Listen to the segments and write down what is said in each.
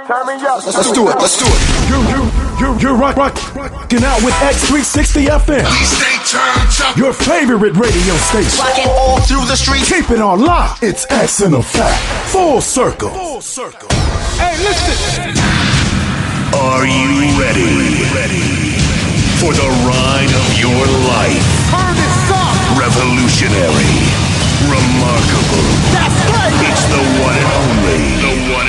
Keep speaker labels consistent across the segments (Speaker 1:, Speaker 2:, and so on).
Speaker 1: Turn me up.
Speaker 2: Let's do it. You're rocking out with X360 FM.
Speaker 3: Stay turned up.
Speaker 2: Your favorite radio station.
Speaker 3: Rocking all through the streets.
Speaker 2: Keep it on lock. It's X in Effect. Full circle.
Speaker 1: Hey, listen.
Speaker 3: Are you ready for the ride of your life?
Speaker 1: Turn this up.
Speaker 3: Revolutionary. Remarkable.
Speaker 1: That's right.
Speaker 3: It's the one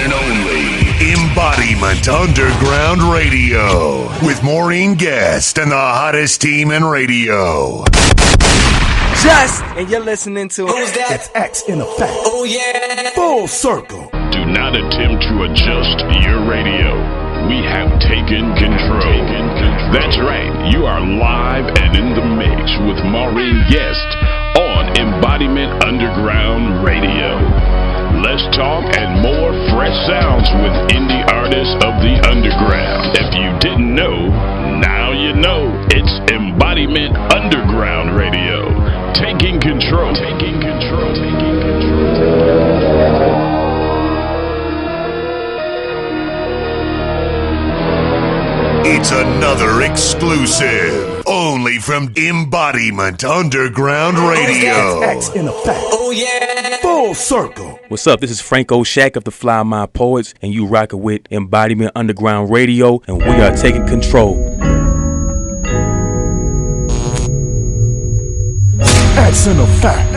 Speaker 3: and only Embodiment Underground Radio with Maureen Guest and the hottest team in radio.
Speaker 4: And you're listening to
Speaker 5: Who's that?
Speaker 2: It's X in Effect.
Speaker 5: Oh yeah.
Speaker 2: Full circle.
Speaker 6: Do not attempt to adjust your radio. We have taken control. That's right. You are live and in the mix with Maureen Guest on Embodiment Underground Radio. Let's talk and more fresh sounds with indie artists of the underground. If you didn't know, now you know. It's Embodiment Underground Radio. Taking control.
Speaker 3: It's another exclusive, only from Embodiment Underground Radio.
Speaker 2: X in Effect.
Speaker 5: Oh yeah.
Speaker 2: Full circle.
Speaker 4: What's up? This is Franco Shack of the Fly Mind Poets, and you rockin' with Embodiment Underground Radio, and we are taking control.
Speaker 2: X in Effect.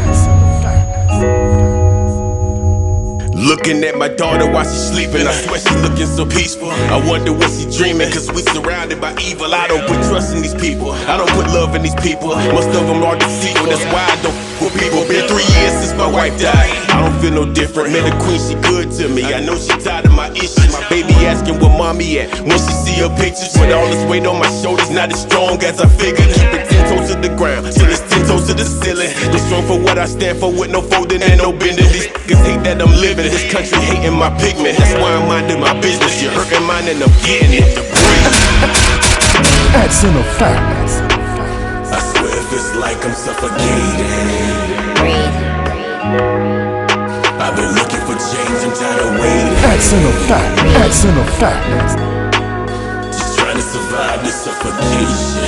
Speaker 7: Looking at my daughter while she's sleeping, I swear she's looking so peaceful. I wonder what she's dreaming, cause we surrounded by evil. I don't put trust in these people, I don't put love in these people. Most of them are deceitful, that's why I don't with people. Been 3 years since my wife died, I don't feel no different. Met a queen, she good to me, I know she tired of my issues. My baby asking where mommy at, when she see her pictures. With all this weight on my shoulders, not as strong as I figured. Keep it 10 toes to the ground, till it's 10 toes to the ceiling. Just strong for what I stand for, with no folding and no bending. These niggas hate that I'm living. This country hating my pigment, that's why I'm minding my business. You're hurting mine and I'm getting it to breathe.
Speaker 2: X in Effect.
Speaker 7: I swear it feels like I'm suffocating.
Speaker 8: Breathe.
Speaker 7: I've been looking for change, I'm tired of waiting.
Speaker 2: X in Effect. X in Effect.
Speaker 7: Just trying to survive this suffocation.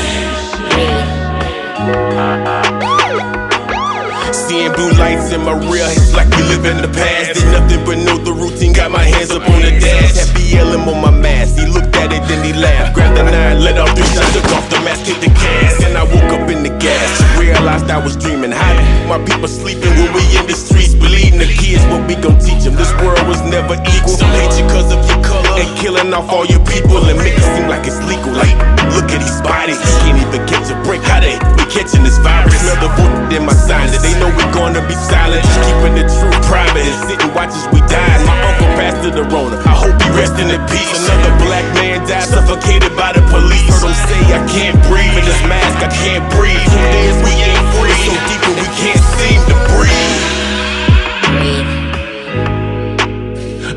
Speaker 7: Seeing blue lights in my real, it's like we live in the past. Did nothing but know the routine, got my hands up on the dash. Happy yelling on my mask, he looked at it, then he laughed. Grabbed the 9, let off 3 shots, took off the mask, hit the gas. And I woke up in the gas, realized I was dreaming. How my people sleeping when we in the streets, bleeding the kids, what we gon' teach them? This world was never equal. Some hate you cause of your color, and killing off all your people, and make it seem like it's legal. Like, look at these bodies, can't even catch a break. How they be catching this virus? Smell the book in my sign, that they know we're gonna be silent, just keeping the truth private and sit and watch as we die. My uncle passed to the Rona, I hope he resting in peace. Another black man died suffocated by the police. Heard him say I can't breathe, in this mask I can't breathe. 2 days we ain't free, so deep and we can't seem to breathe.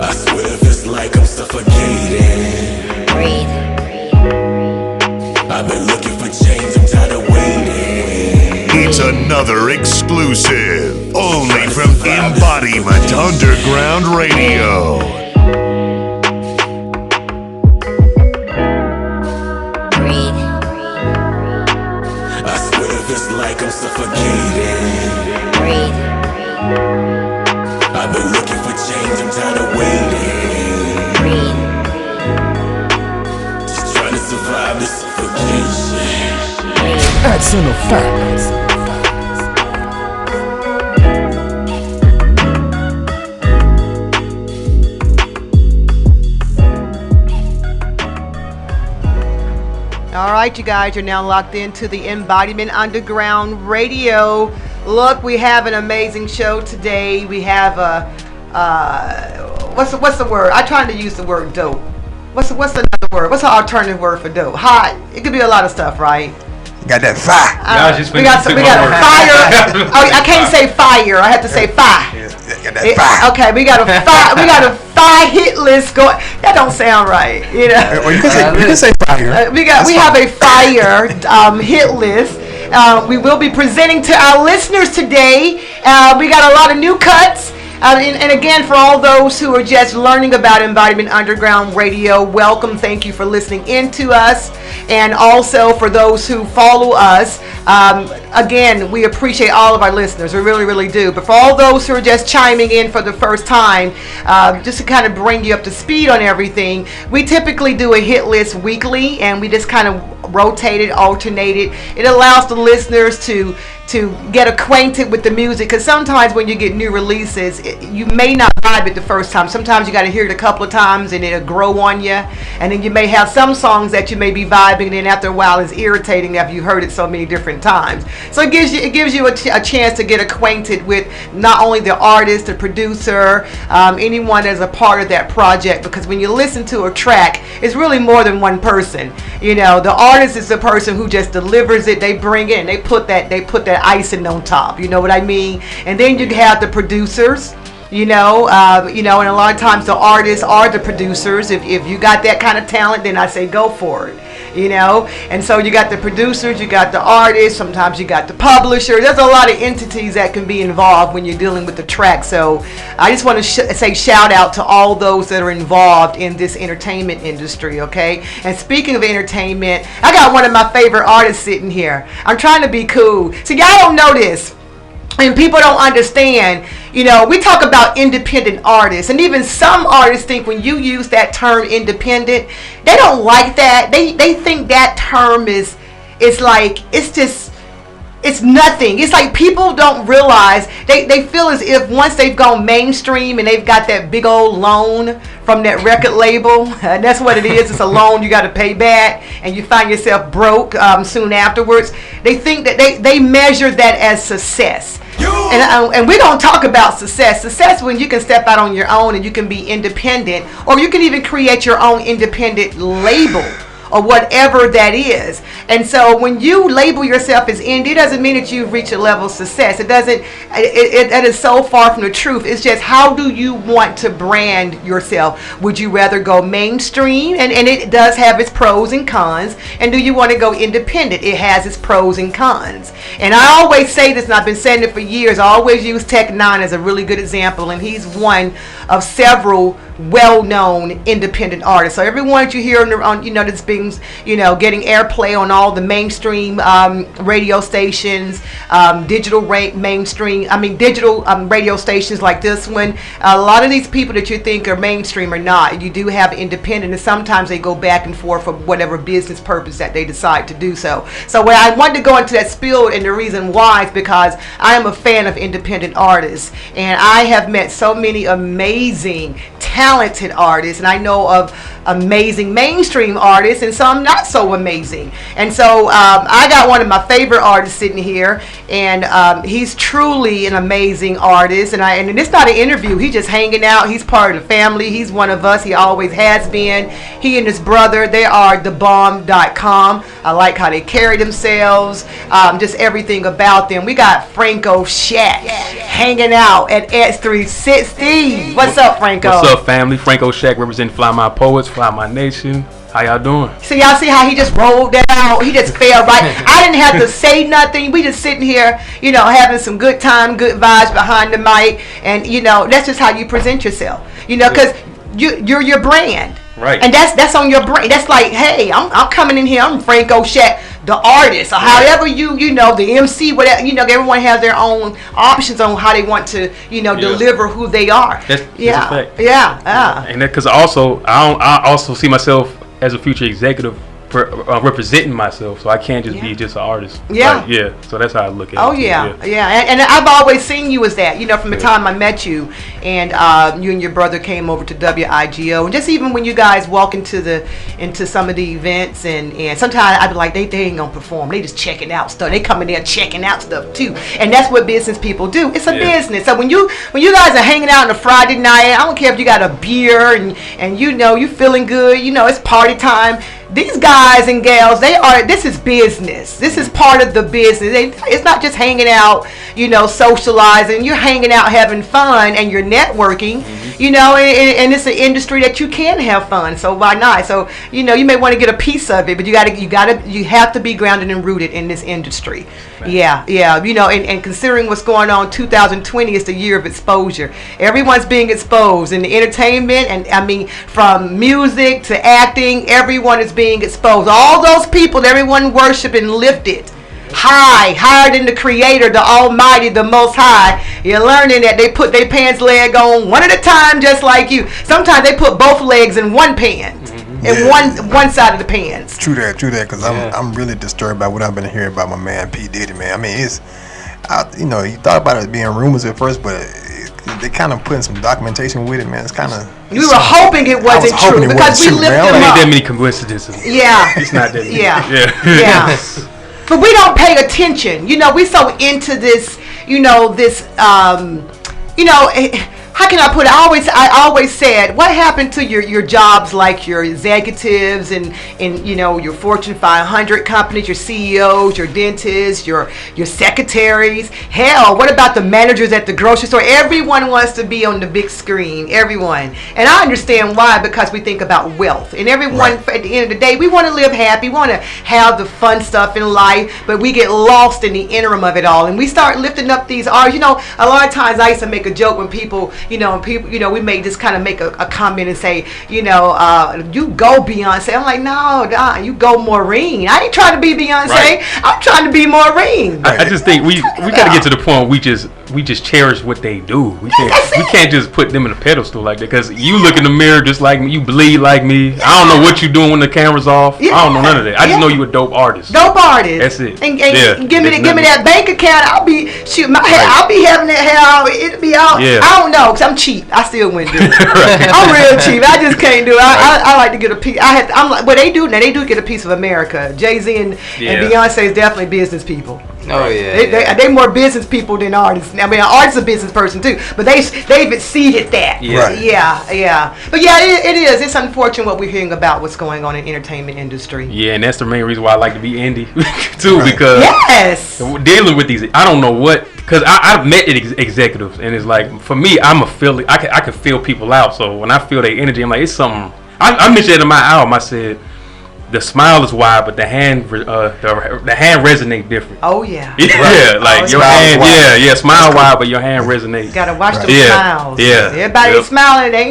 Speaker 7: I swear it feels like I'm suffocating.
Speaker 8: Breathe.
Speaker 7: I've been looking for change, I'm tired of waiting.
Speaker 3: It's another exclusive, only from Embodiment Underground Radio.
Speaker 8: Breathe.
Speaker 7: I swear it feels like I'm suffocating.
Speaker 8: Breathe.
Speaker 7: I've been looking for change, I'm tired of waiting.
Speaker 8: Breathe.
Speaker 7: Just trying to survive this suffocation.
Speaker 2: X in Effect.
Speaker 9: All right, you guys are now locked into the Embodiment Underground Radio. Look, we have an amazing show today. We have what's the word? I'm trying to use the word dope. What's another word? What's an alternative word for dope? Hot. It could be a lot of stuff, right?
Speaker 10: Got that fire.
Speaker 9: We got fire. Oh, I can't say fire. I have to say fire.
Speaker 10: Got that fire.
Speaker 9: Okay, we got a fire. We got a fire hit list going. That don't sound right, you know.
Speaker 10: Well, you can say fire.
Speaker 9: We have a fire hit list. We will be presenting to our listeners today. We got a lot of new cuts. And again, for all those who are just learning about Embodiment Underground Radio, welcome. Thank you for listening in to us. And also for those who follow us, again, we appreciate all of our listeners. We really, really do. But for all those who are just chiming in for the first time, just to kind of bring you up to speed on everything, we typically do a hit list weekly, and we just kind of rotate it, alternate it. It allows the listeners to get acquainted with the music, because sometimes when you get new releases, you may not vibe it the first time. Sometimes you got to hear it a couple of times and it'll grow on you, and then you may have some songs that you may be vibing, and then after a while it's irritating after you heard it so many different times. So it gives you a chance to get acquainted with not only the artist, the producer, anyone that's a part of that project, because when you listen to a track, it's really more than one person. You know, the artist is the person who just delivers it. They bring it and they put that icing on top, you know what I mean? And then you have the producers, and a lot of times the artists are the producers. If you got that kind of talent, then I say go for it, and so you got the producers, you got the artists, sometimes you got the publisher. There's a lot of entities that can be involved when you're dealing with the track. So I just want to say shout out to all those that are involved in this entertainment industry, okay? And speaking of entertainment, I got one of my favorite artists sitting here. I'm trying to be cool. So y'all don't know this, and people don't understand. We talk about independent artists, and even some artists think when you use that term independent, they don't like that. They think that term is like, it's nothing. It's like people don't realize, they feel as if once they've gone mainstream and they've got that big old loan from that record label, and that's what it is. It's a loan you got to pay back, and you find yourself broke soon afterwards. They think that they measure that as success. And we don't talk about success. Success when you can step out on your own and you can be independent, or you can even create your own independent label or whatever that is. And so when you label yourself as indie, it doesn't mean that you've reached a level of success. It doesn't. That is so far from the truth. It's just, how do you want to brand yourself? Would you rather go mainstream, and it does have its pros and cons, and do you want to go independent? It has its pros and cons. And I always say this, and I've been saying it for years. I always use Tech Nine as a really good example, and he's one of several well-known independent artists. So everyone that you hear on that's being, getting airplay on all the mainstream radio stations, digital radio stations like this one. A lot of these people that you think are mainstream are not. You do have independent, and sometimes they go back and forth for whatever business purpose that they decide to do so. So when I wanted to go into that spiel, and the reason why is because I am a fan of independent artists, and I have met so many amazing, talented artists, and I know of amazing mainstream artists and some not so amazing. And so I got one of my favorite artists sitting here, and he's truly an amazing artist, and it's not an interview. He's just hanging out. He's part of the family. He's one of us. He always has been. He and his brother, they are thebomb.com. I like how they carry themselves, just everything about them. We got Franco Shack hanging out at X360. What's up, Franco?
Speaker 4: What's up, family? Franco Shack representing Fly My Poets, Fly My Nation. How y'all doing?
Speaker 9: So y'all see how he just rolled that out? He just fell right. I didn't have to say nothing. We just sitting here, having some good time, good vibes behind the mic, and that's just how you present yourself. Because you're your brand.
Speaker 4: Right.
Speaker 9: And that's on your brain. That's like, hey, I'm coming in here. I'm Franco Shack, the artist, or however the MC, whatever. Everyone has their own options on how they want to, deliver who they are.
Speaker 4: That's a fact.
Speaker 9: Yeah.
Speaker 4: And because I also see myself as a future executive representing myself, so I can't just be just an artist. So that's how I look at it. And I've always seen you as that, from the time I met you, and you and your brother came over to WIGO, and just even when you guys walk into some of the events, and sometimes I'd be like, they ain't gonna perform, they just checking out stuff, they come in there checking out stuff too, and that's what business people do. It's a business. So when you guys are hanging out on a Friday night, I don't care if you got a beer and you feeling good, it's party time. These guys and gals, this is business. This is part of the business. It's not just hanging out, socializing. You're hanging out, having fun, and you're networking.
Speaker 9: you know, and it's an industry that you can have fun. So why not? So you know, you may want to get a piece of it, but you have to be grounded and rooted in this industry. Right. Yeah. You know, and considering what's going on, 2020 is the year of exposure. Everyone's being exposed in the entertainment, and I mean, from music to acting, everyone is being exposed. All those people that everyone worship and lifted higher than the Creator, the Almighty, the Most High. You're learning that they put their pants leg on one at a time, just like you. Sometimes they put both legs in one pant, in one side of the pants.
Speaker 10: True that. Because I'm really disturbed by what I've been hearing about my man P. Diddy, man. I mean, you know, you thought about it being rumors at first, but they kind of putting some documentation with it, man. It's kind of.
Speaker 9: We were hoping it wasn't true because we lifted him up.
Speaker 4: Ain't that many coincidences.
Speaker 9: Yeah.
Speaker 4: It's not that many.
Speaker 9: Yeah. But we don't pay attention. You know, we're so into this, you know, how can I put it? I always said, what happened to your jobs, like your executives and you know, your Fortune 500 companies, your CEOs, your dentists, your secretaries? Hell, what about the managers at the grocery store? Everyone wants to be on the big screen, everyone. And I understand why, because we think about wealth. And everyone, at the end of the day, we want to live happy, we want to have the fun stuff in life, but we get lost in the interim of it all. And we start lifting up these arts. You know, a lot of times I used to make a joke when people, we may just kind of make a comment and say, you know, you go Beyonce. I'm like, no, you go Maureen. I ain't trying to be Beyonce. Right. I'm trying to be Maureen.
Speaker 4: I just think we got to get to the point where we just cherish what they do. We can't just put them in a pedestal like that, because you look in the mirror just like me, you bleed like me. Yeah. I don't know what you're doing when the camera's off. Yeah. I don't know none of that. I just know you a dope artist.
Speaker 9: Dope artist.
Speaker 4: That's it.
Speaker 9: And give me that bank account. I'll be my hair. Right. I'll be having that hair. It'll be out. Yeah. I don't know, 'cause I'm cheap. I still wouldn't do it. Right. I'm real cheap. I just can't do it. I like to get a piece. I'm like, well, they do get a piece of America. Jay-Z and Beyonce is definitely business people.
Speaker 5: Oh yeah.
Speaker 9: They more business people than artists. I mean, an artist is a business person too, but they've exceeded that.
Speaker 4: Yeah. Right.
Speaker 9: Yeah. But yeah, it is. It's unfortunate what we're hearing about what's going on in the entertainment industry.
Speaker 4: Yeah, and that's the main reason why I like to be indie too, because dealing with these, I don't know what, because I've met executives, and it's like, for me, I'm a feeling. I can feel people out. So when I feel their energy, I'm like, it's something. I mentioned it in my album. I said, the smile is wide, but the hand resonate different.
Speaker 9: Oh yeah.
Speaker 4: Yeah, like your hand. Yeah, smile wide, but your hand resonates.
Speaker 9: You gotta watch them smiles.
Speaker 4: Yeah.
Speaker 9: Everybody ain't smiling. They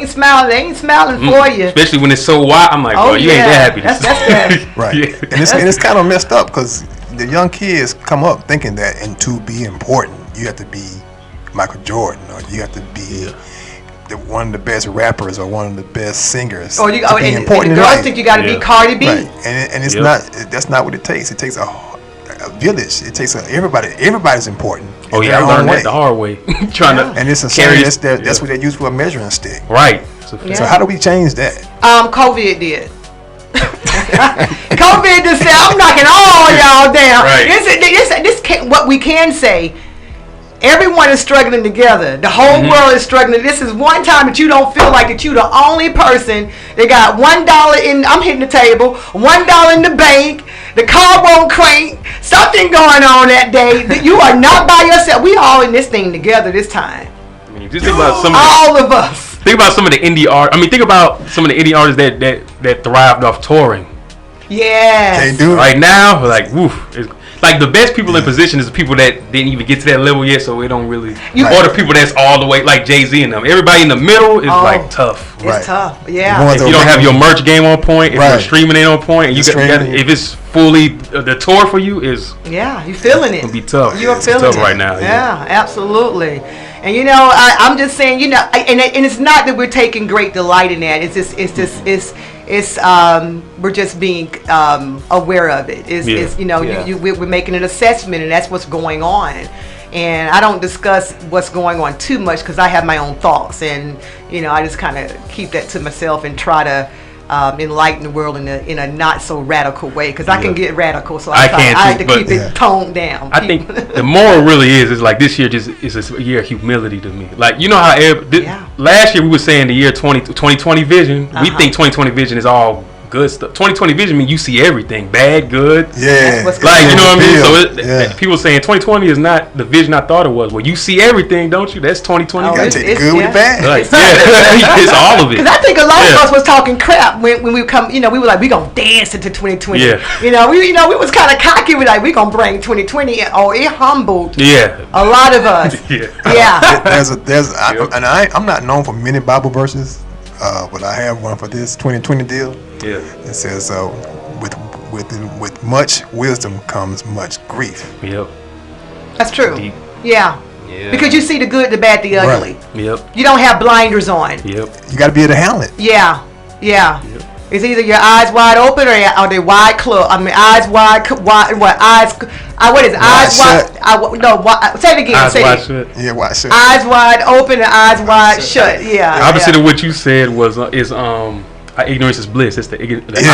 Speaker 9: ain't smiling for you.
Speaker 4: Especially when it's so wide. I'm like, bro, you ain't that happy.
Speaker 9: That's good.
Speaker 10: Right. Yeah. And it's kind of messed up, because the young kids come up thinking that, and to be important, you have to be Michael Jordan, or you have to be one of the best rappers, or one of the best singers.
Speaker 9: Or and the girls think you got to be Cardi B.
Speaker 10: Right. And it's not. That's not what it takes. It takes a village. It takes everybody. Everybody's important.
Speaker 4: Oh yeah, I learned that the hard way.
Speaker 10: And it's a saying that's what they use for a measuring stick.
Speaker 4: Right.
Speaker 10: So how do we change that?
Speaker 9: COVID did. COVID just said, I'm knocking all y'all down.
Speaker 4: Right.
Speaker 9: This what we can say. Everyone is struggling together. The whole world is struggling. This is one time that you don't feel like that you the only person that got $1 in. I'm hitting the table. $1 in the bank. The car won't crank. Something going on that day. That you are not by yourself. We all in this thing together this time.
Speaker 4: I mean, just think about
Speaker 9: all of us.
Speaker 4: Think about some of the indie art. I mean, think about some of the indie artists that thrived off touring.
Speaker 9: Yeah.
Speaker 10: They do.
Speaker 4: Right now, like, woof. Like, the best people in position is the people that didn't even get to that level yet, so it don't really. Or the people that's all the way, like Jay-Z and them. Everybody in the middle is like tough.
Speaker 9: It's tough, yeah.
Speaker 4: If you don't have your merch game on point, if your streaming ain't on point, and you got if it's fully the tour for you is.
Speaker 9: Yeah, you feeling it.
Speaker 4: It'll be tough.
Speaker 9: You're feeling
Speaker 4: tough
Speaker 9: it
Speaker 4: right now.
Speaker 9: Yeah, absolutely. And you know, I'm just saying, you know, and it's not that we're taking great delight in that. We're just being aware of it. It's you know, we're making an assessment, and that's what's going on. And I don't discuss what's going on too much, because I have my own thoughts, and you know, I just kind of keep that to myself and try to enlighten the world in a not so radical way, because I can get radical, so I have to keep it toned down.
Speaker 4: I think the moral really is like, this year just is a year of humility to me. Like, you know how last year we were saying the year 2020 vision. We think 2020 vision is all good stuff. 2020 vision means you see everything, bad, good.
Speaker 10: Yeah.
Speaker 4: Like, you know what I mean? So people saying 2020 is not the vision I thought it was. Well, you see everything, don't you? That's 2020.
Speaker 10: You gotta take the good with the bad.
Speaker 4: Like, it's all of it.
Speaker 9: Because I think a lot of us was talking crap when we come. You know, we were like, we gonna dance into 2020. Yeah. We was kind of cocky. We like, we gonna bring 2020. Oh, it humbled. Yeah. A lot of us.
Speaker 10: I'm not known for many Bible verses, but I have one for this 2020 deal.
Speaker 4: Yeah.
Speaker 10: It says, with much wisdom comes much grief.
Speaker 4: Yep.
Speaker 9: That's true. Deep. Yeah. Because you see the good, the bad, the ugly.
Speaker 4: Right. Yep.
Speaker 9: You don't have blinders on.
Speaker 4: Yep.
Speaker 10: You got to be able to handle it.
Speaker 9: Yeah. Yep. It's either your eyes wide open or are they wide closed? I mean, eyes wide. What eyes? What is it? Eyes wide? Say it again.
Speaker 4: Eyes wide shut.
Speaker 10: Yeah, wide shut.
Speaker 9: Eyes wide open and eyes wide shut. Yeah.
Speaker 4: The opposite of what you said is ignorance is bliss. It's the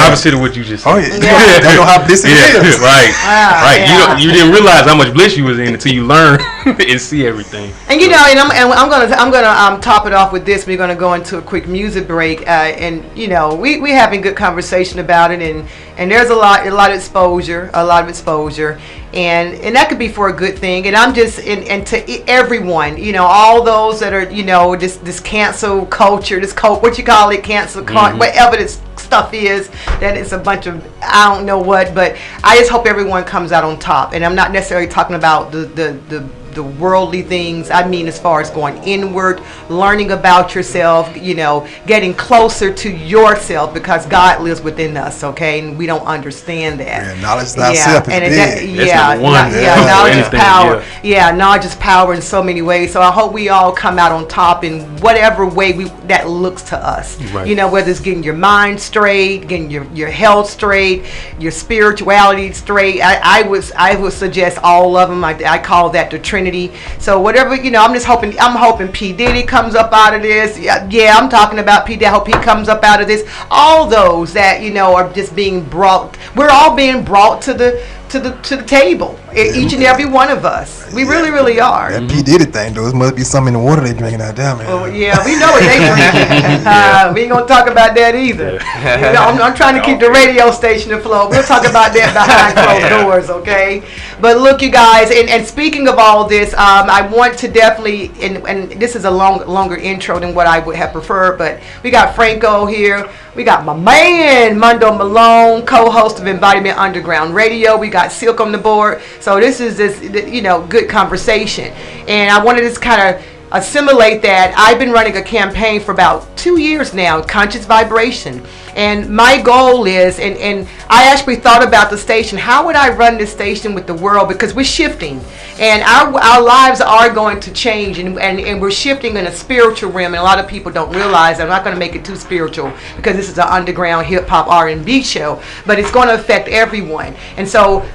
Speaker 4: opposite of what you just said.
Speaker 10: Oh yeah. They know how bliss it is.
Speaker 4: Right. Right. You didn't realize how much bliss you was in until you learn and see everything.
Speaker 9: And I'm gonna top it off with this. We're gonna go into a quick music break, and we having good conversation about it, and there's a lot of exposure, and that could be for a good thing. And I'm just and to everyone, all those that are this cancel culture, what you call it, cancel culture, whatever this stuff is, that it's a bunch of I don't know what, but I just hope everyone comes out on top. And I'm not necessarily talking about the worldly things. I mean, as far as going inward, learning about yourself, getting closer to yourself, because God lives within us, okay? And we don't understand that.
Speaker 10: Yeah, knowledge of thyself is big.
Speaker 9: Knowledge is power. Yeah, knowledge is power in so many ways. So I hope we all come out on top in whatever way that looks to us. Right. Whether it's getting your mind straight, getting your health straight, your spirituality straight. I would suggest all of them. I call that the Trinity. So whatever, I'm hoping P. Diddy comes up out of this. Yeah, I'm talking about P. Diddy. I hope he comes up out of this. All those that, are just being brought, we're all being brought to the table, each and every one of us. We really, really are.
Speaker 10: That P. Diddy thing, though, it must be something in the water they drinking out there, man.
Speaker 9: Oh, yeah, we know what they drinking. We ain't going to talk about that either. I'm trying to keep the radio station afloat. We'll talk about that behind closed doors, okay? But look, you guys, and speaking of all this, I want to definitely, and this is a longer intro than what I would have preferred, but we got Franco here. We got my man, Mondo Malone, co-host of Mbodyment Underground Radio. We got Silk on the board. So this is good conversation. And I wanted to kind of assimilate that. I've been running a campaign for about 2 years now, Conscious Vibration. And my goal is, and I actually thought about the station, how would I run this station with the world? Because we're shifting, and our lives are going to change, and we're shifting in a spiritual realm, and a lot of people don't realize. I'm not going to make it too spiritual, because this is an underground hip-hop R&B show, but it's going to affect everyone. And so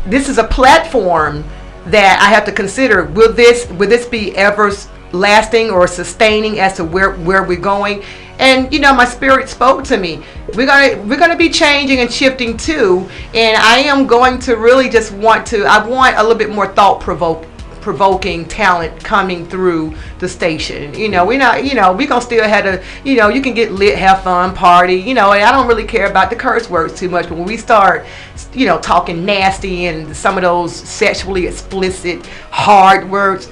Speaker 9: this is a platform that I have to consider. Will this be ever lasting or sustaining as to where we're going? And my spirit spoke to me. We're gonna be changing and shifting too. And I am going to really just want a little bit more thought provoking talent coming through the station. We're not, we gonna still have to, you can get lit, have fun, party, and I don't really care about the curse words too much. But when we start, talking nasty and some of those sexually explicit hard words,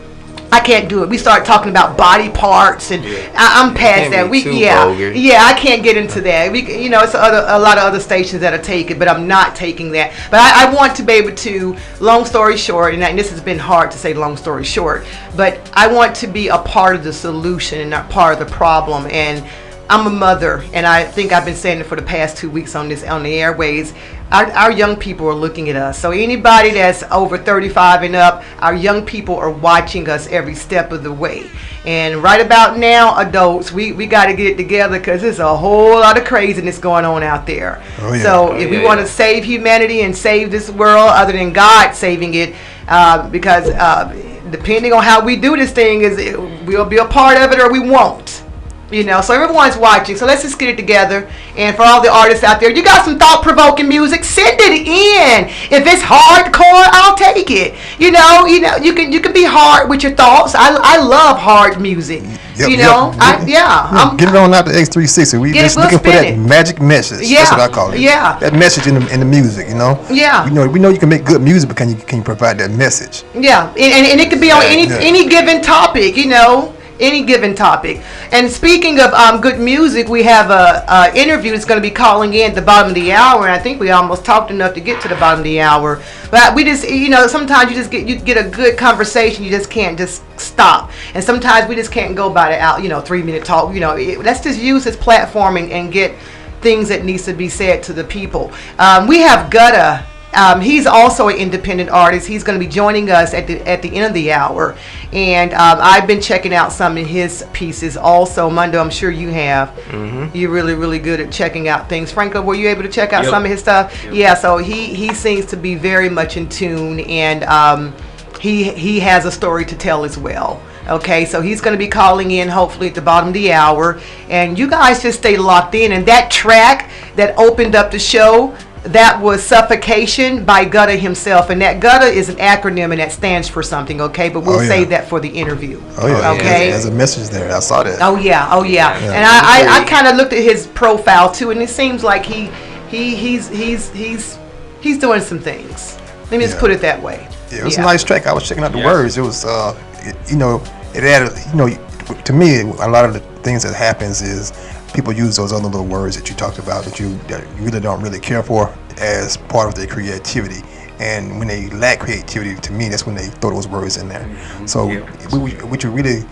Speaker 9: I can't do it. We start talking about body parts, and I'm past that. I can't get into that. It's a lot of other stations that are taking, but I'm not taking that. But I want to be able to. Long story short, and this has been hard to say. Long story short, but I want to be a part of the solution and not part of the problem. And I'm a mother, and I think I've been saying it for the past 2 weeks on the airways. Our young people are looking at us. So anybody that's over 35 and up, our young people are watching us every step of the way. And right about now, adults, we got to get it together, because there's a whole lot of craziness going on out there. So if we want to save humanity and save this world, other than God saving it, because depending on how we do this thing, we'll be a part of it or we won't. So everyone's watching. So let's just get it together. And for all the artists out there, you got some thought-provoking music, send it in. If it's hardcore, I'll take it. You can be hard with your thoughts. I love hard music.
Speaker 10: Yep,
Speaker 9: I'm
Speaker 10: get it on out to X360. We just looking for that magic message.
Speaker 9: Yeah.
Speaker 10: That's what I call it.
Speaker 9: Yeah.
Speaker 10: That message in the music, you know.
Speaker 9: Yeah.
Speaker 10: We know you can make good music, but can you provide that message?
Speaker 9: Yeah, and it could be on any given topic, you know. Any given topic. And speaking of good music, we have a interview that's going to be calling in at the bottom of the hour, and I think we almost talked enough to get to the bottom of the hour. But we just, sometimes you get a good conversation, you just can't just stop. And sometimes we just can't go by the out, 3-minute talk. Let's just use this platform and get things that needs to be said to the people. We have G.U.T.T.A. He's also an independent artist. He's going to be joining us at the end of the hour, and I've been checking out some of his pieces. Also, Mundo, I'm sure you have. Mm-hmm. You're really, really good at checking out things. Franco, were you able to check out some of his stuff? Yep. Yeah. So he seems to be very much in tune, and he has a story to tell as well. Okay, so he's going to be calling in hopefully at the bottom of the hour, and you guys just stay locked in. And that track that opened up the show, that was Suffocation by G.U.T.T.A. himself, and that G.U.T.T.A. is an acronym, and that stands for something, okay? But we'll save that for the interview.
Speaker 10: Oh yeah,
Speaker 9: okay.
Speaker 10: There's a message there. I saw that.
Speaker 9: Oh yeah. And I kind of looked at his profile too, and it seems like he's doing some things. Let me just put it that way.
Speaker 10: Yeah, it was a nice track. I was checking out the words. It was, it added, to me, a lot of the things that happens is people use those other little words that you talked about that you really don't really care for as part of their creativity. And when they lack creativity, to me, that's when they throw those words in there. Mm-hmm. So what you really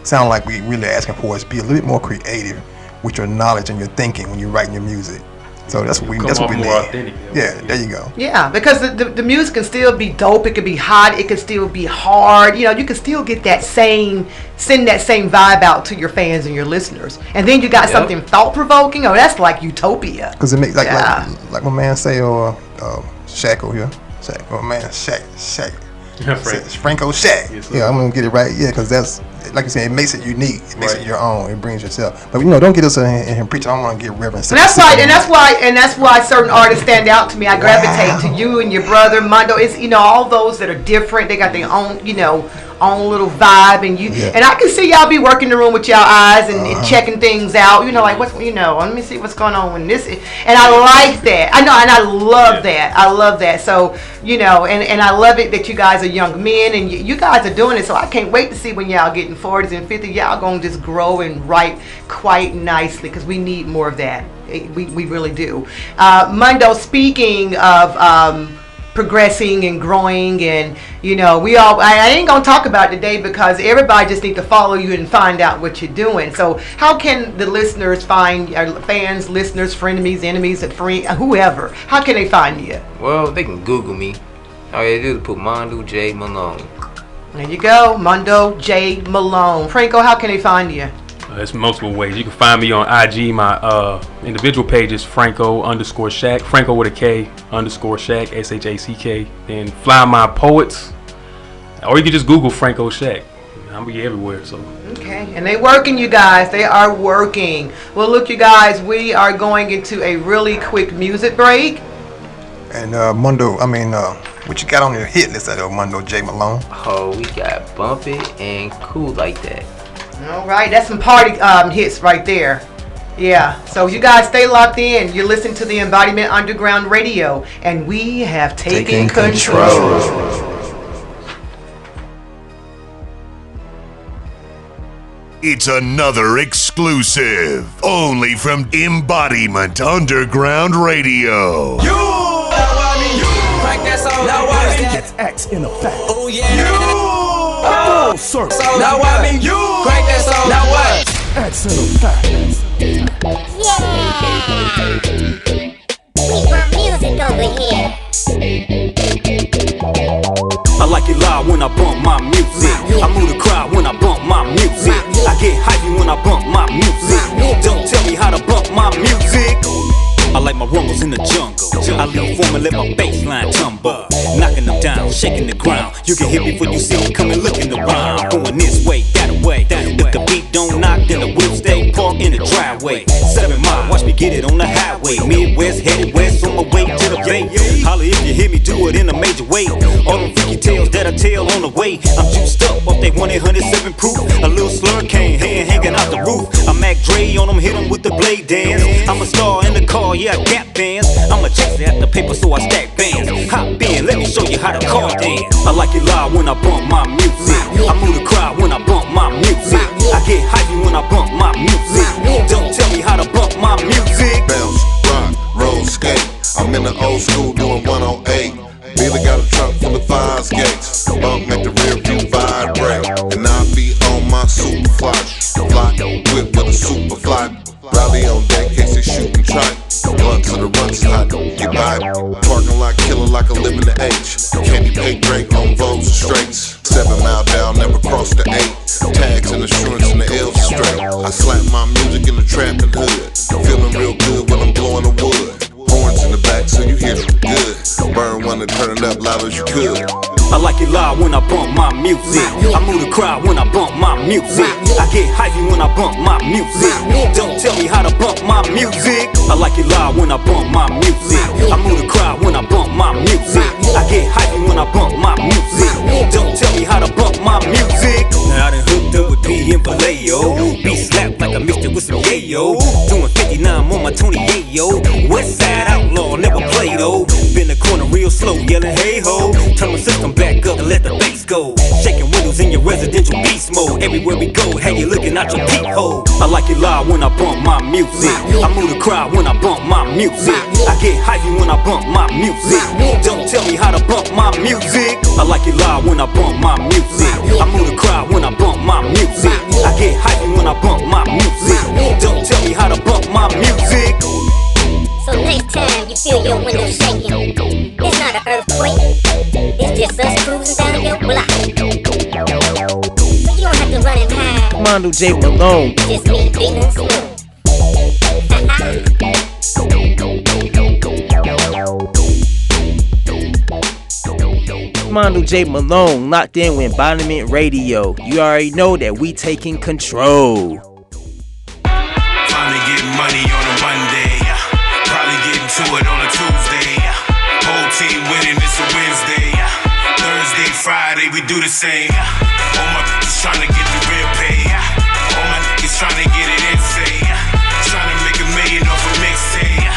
Speaker 10: sound like we really asking for is be a little bit more creative with your knowledge and your thinking when you're writing your music. So that's what we need.
Speaker 4: Authentic.
Speaker 10: Yeah, there you go.
Speaker 9: Yeah, because the music can still be dope. It could be hot. It could still be hard. You can still get send that same vibe out to your fans and your listeners. And then you got something thought provoking. Oh, that's like utopia.
Speaker 10: Because it makes like my man say Shaq over here. Shaq, my man Shaq. Franco Shaq. Yes, I'm gonna get it right. Yeah, because that's, like you said, it makes it unique. It makes it your own. It brings yourself. But don't get us in here preaching. I don't want to get reverence.
Speaker 9: And that's why certain artists stand out to me. I gravitate to you and your brother Mundo. It's all those that are different. They got their own own little vibe, and and I can see y'all be working the room with y'all eyes and checking things out. Like what's let me see what's going on with this. And I like that. I know, and I love that. I love that. So and I love it that you guys are young men and you guys are doing it. So I can't wait to see when y'all get in 40s and 50s. Y'all gonna just grow and write quite nicely, because we need more of that. We really do. Mundo, speaking of progressing and growing, and I ain't gonna talk about it today because everybody just need to follow you and find out what you're doing. So how can the listeners find fans, listeners, frenemies, enemies, and whoever? How can they find you?
Speaker 5: Well, they can Google me. All you do is put Mondo J Malone.
Speaker 9: There you go, Mondo J Malone. Franco, how can they find you?
Speaker 4: There's multiple ways. You can find me on IG. My individual page is Franco_Shack. Franco with a K _Shack, SHACK. Then Fly My Poets. Or you can just Google Franco Shack. I'm be everywhere. So.
Speaker 9: Okay, and they working, you guys. They are working. Well, look, you guys, we are going into a really quick music break.
Speaker 10: And Mundo, what you got on your hit list of Mundo J Malone?
Speaker 5: Oh, we got Bump It and Cool Like That.
Speaker 9: All right, that's some party hits right there. Yeah, so you guys stay locked in. You're listening to the Embodiment Underground Radio, and we have taken control.
Speaker 3: It's another exclusive, only from Embodiment Underground Radio.
Speaker 2: Crank that song. Now I mean, it's X in effect. Oh yeah. Full circle.
Speaker 11: Now I mean you. Crank that song. Now what?
Speaker 2: X in effect.
Speaker 8: Yeah. We want music over here.
Speaker 11: I like it loud when I bump my music. I move the crowd when I bump my music. I get hypey when I bump my music. Don't tell me how to bump my music. I like my rumbles in the jungle. I leave form and let my bassline tumble. Knocking them down, shaking the ground. You can hear me before you see me coming looking around. Going this way, that way. If the beat don't knock, then the wheels stay parked in the driveway. Set up in mind, watch me get get it on the highway. Midwest, headed west, on my way to the bay. Holla if you hear me, do it in a major way. All them freaky tales that I tell on the way. I'm juiced up off that 1-800-7 proof. A little slur cane, hand hanging out the roof. I'm Mac Dre on them, hit them with the blade dance. I'm a star in the car, yeah, I gap bands. I'm a chaser at the paper, so I stack bands. Hop in, let me show you how to car dance. I like it loud when I bump my music. I move the crowd when I bump my music. I get hypey when I bump my music. Don't tell me how to bump my music.
Speaker 12: Bounce, rock, roll, skate. I'm in the old school doing 108. Billy got a trunk full of fire skates. Bump make the rear view vibrate. And I be on my super fly. Fly, whip with a super fly. Rally on deck, case they shootin' tight. Blunt to the runs hot, get by. Parking lot killer like a living the H. Candy paint drink on Vogues and straights. 7 mile down, never crossed the 8. Tags and insurance in the L's straight. I slap my music in the trapping hood. Feeling real good when I'm blowing the wood. Horns in the back so you hear it good. Burn one and turn it up loud as you could.
Speaker 11: I like it loud when I bump my music. I move the crowd when I bump my music. I get hypey when I bump my music. Don't tell me how to bump my music. I like it loud when I bump my music. I move the crowd when I bump my music. I get hypey when I bump my music. Don't tell me how to bump my music. Now I done hooked up with B and Vallejo. Be slapped like I mixed it with some yayo. Doing 59 on my Tony Yayo. West Side outlaw, never play though. Been the corner real slow, yelling hey ho. Turn my system back up and let the bass go. Shaking windows in your residential beast mode. Everywhere we go, have you looking out your peephole. I like it loud when I bump my music. I move the crowd when I bump my music. I get hypey when I bump my music. Don't tell me how to bump my music. I like it loud when I bump my music. I move the crowd when I bump my music. I get hypey when I bump my music. Don't tell me how to bump my music.
Speaker 8: So next time you feel your window shaking, it's not an earthquake, it's just us cruising down your block. So you don't have to run and hide.
Speaker 13: Mondo J. Malone.
Speaker 8: Just me beating smooth.
Speaker 13: Mondo J. Malone, locked in with Mbodyment Radio. You already know that we taking control.
Speaker 14: Finally getting money on a Monday, probably getting to it on a Tuesday. Whole team winning, it's a Wednesday. Thursday, Friday, we do the same. All my niggas trying to get the real pay. All my niggas trying to get it insane. Trying to make $1 million off a mixtape.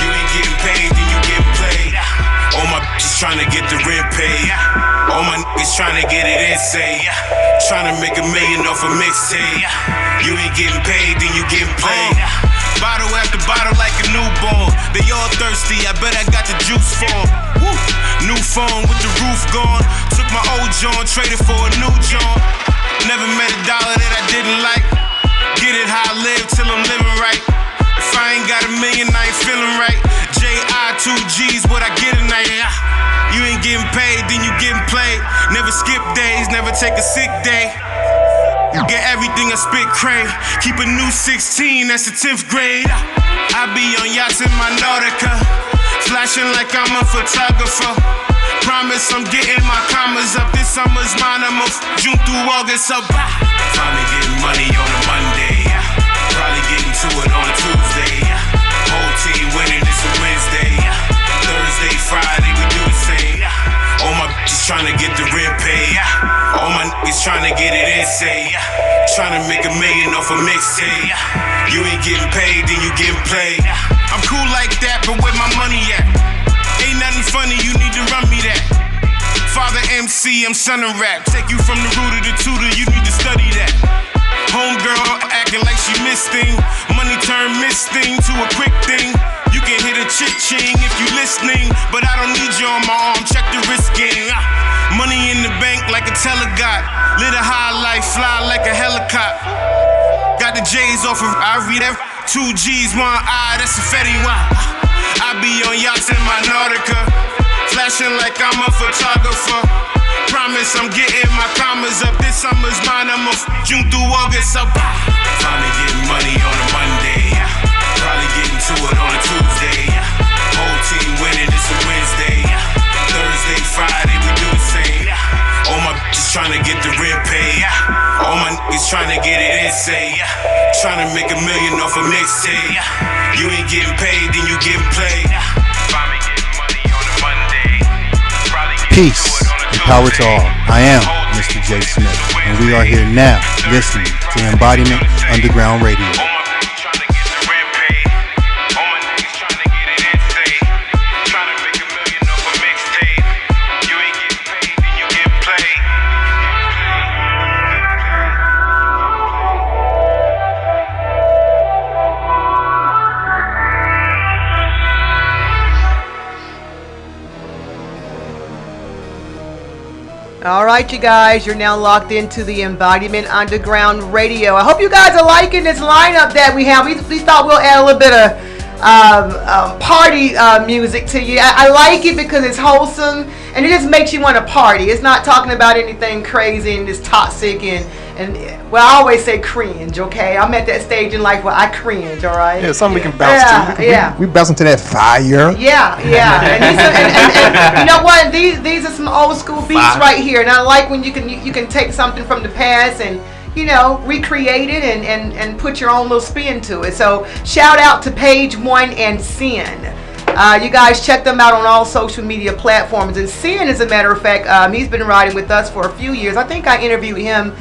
Speaker 14: You ain't getting paid, then you get played. All my bitches trying to get the rent pay. All my niggas trying to get it insane. Trying to make $1 million off a mixtape. You ain't getting paid, then you getting played. Bottle after bottle like a newborn. They all thirsty, I bet I got the juice for 'em. Woo. New phone with the roof gone. Took my old John, traded for a new John. Never met a dollar that I didn't like. Get it how I live till I'm living right. If I ain't got $1 million, I ain't feeling right. J.I.2G's what I get tonight. You ain't getting paid, then you getting played. Never skip days, never take a sick day. You get everything I spit crave. Keep a new 16, that's the 10th grade. I be on yachts in my Nautica, flashing like I'm a photographer. Promise I'm getting my commas up. This summer's mine, I'm off June through August up. Finally getting money on a Monday, probably getting to it on a Tuesday. Whole team winning, it's a Wednesday. Thursday, Friday, we do the same. All my bitches trying to get the rent pay. All my niggas trying to get it insane. Trying to make $1 million off a mixtape. You ain't getting paid, then you getting played. I'm cool like that, but where my money at? Ain't nothing funny, you need to run me that. Father MC, I'm son of rap. Take you from the root of the tutor, you need to study that. Homegirl acting like she missed thing. Money turn miss thing to a quick thing. You can hit a ching if you listening, but I don't need you on my arm, check the wrist game. Money in the bank like a telegot. Live a high life, fly like a helicopter. Got the J's off of Ivory, 2 G's, 1 I, that's a Fetty Wap. I be on yachts in my Nautica, flashing like I'm a photographer. Promise I'm getting my commas up. This summer's mine, I'm off June through August up. Finally getting money on a Monday, probably getting to it on a Tuesday. Whole team winning, it's a Wednesday. Thursday, Friday, we do the same. All my bitches trying to get the rent pay. All my niggas trying to get it insane. Trying to make $1 million off a mixtape. You ain't ain't getting paid, then you getting played. Find me getting money on a Monday.
Speaker 15: Peace and power to all. I am Mr. J. Smith, and we are here now listening to Embodiment Underground Radio.
Speaker 9: All right, you guys, you're now locked into the Embodiment Underground Radio. I hope you guys are liking this lineup that we have. We thought we'll add a little bit of party music to you. I like it because it's wholesome and it just makes you want to party. It's not talking about anything crazy and just toxic and well, I always say cringe, okay? I'm at that stage in life where I cringe, all right?
Speaker 10: Yeah, something we can bounce to. We bounce into that fire.
Speaker 9: Yeah. And you know what? These are some old school beats right here, and I like when you can take something from the past and recreate it and put your own little spin to it. So shout out to Page One and Sin. You guys check them out on all social media platforms. And Sin, as a matter of fact, he's been riding with us for a few years. I think I interviewed him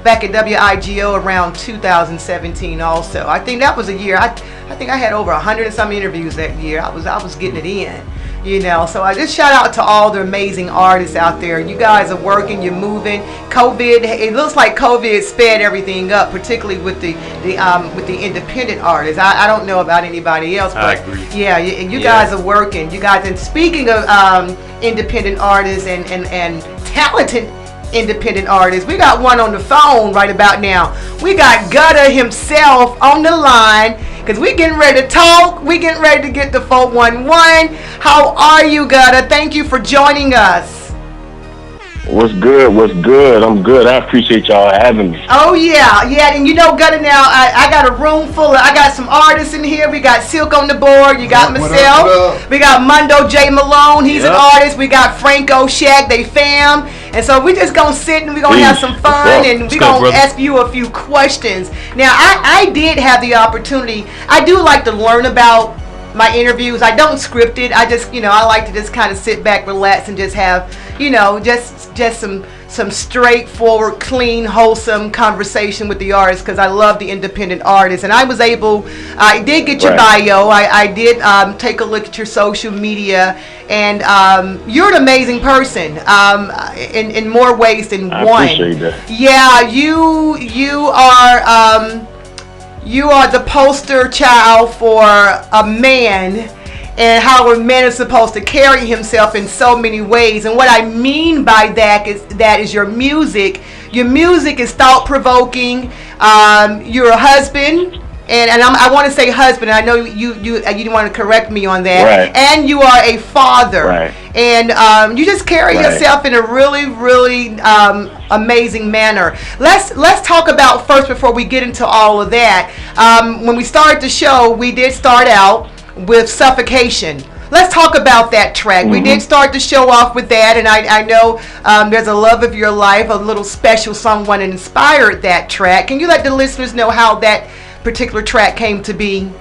Speaker 9: back at WIGO around 2017 also. I think that was a year. I think I had over 100 and some interviews that year. I was getting it in, So I just shout out to all the amazing artists out there. You guys are working, you're moving. COVID, it looks like COVID sped everything up, particularly with the independent artists. I don't know about anybody else, but
Speaker 4: I agree.
Speaker 9: Yeah, you guys are working. You guys, and speaking of independent artists and talented independent artists, we got one on the phone right about now. We got G.U.T.T.A himself on the line because we getting ready to talk. We getting ready to get the 411. How are you, G.U.T.T.A? Thank you for joining us.
Speaker 16: What's good? I'm good. I appreciate y'all having me.
Speaker 9: Oh yeah, and G.U.T.T.A now, I got a room full of, I got some artists in here. We got Silk on the board. You got myself. We got Mundo J. Malone. He's an artist. We got Franco Shaq. They fam. And so we just gonna sit and we gonna have some fun and we gonna ask you a few questions. Now I did have the opportunity. I do like to learn about my interviews. I don't script it. I just, I like to just kind of sit back, relax, and just have, just some straightforward, clean, wholesome conversation with the artists because I love the independent artists. And I did get your bio. I did take a look at your social media, and you're an amazing person in more ways than one.
Speaker 16: I appreciate that.
Speaker 9: Yeah, you are the poster child for a man and how a man is supposed to carry himself in so many ways. And what I mean by that is your music. Your music is thought-provoking. You're a husband. And I want to say husband. I know you want to correct me on that.
Speaker 16: Right.
Speaker 9: And you are a father.
Speaker 16: Right.
Speaker 9: And you just carry yourself in a really, really amazing manner. Let's talk about first, before we get into all of that. When we started the show, we did start out with Suffocation. Let's talk about that track. Mm-hmm. We did start the show off with that, and I know there's a love of your life, a little special someone inspired that track. Can you let the listeners know how that particular track came to be?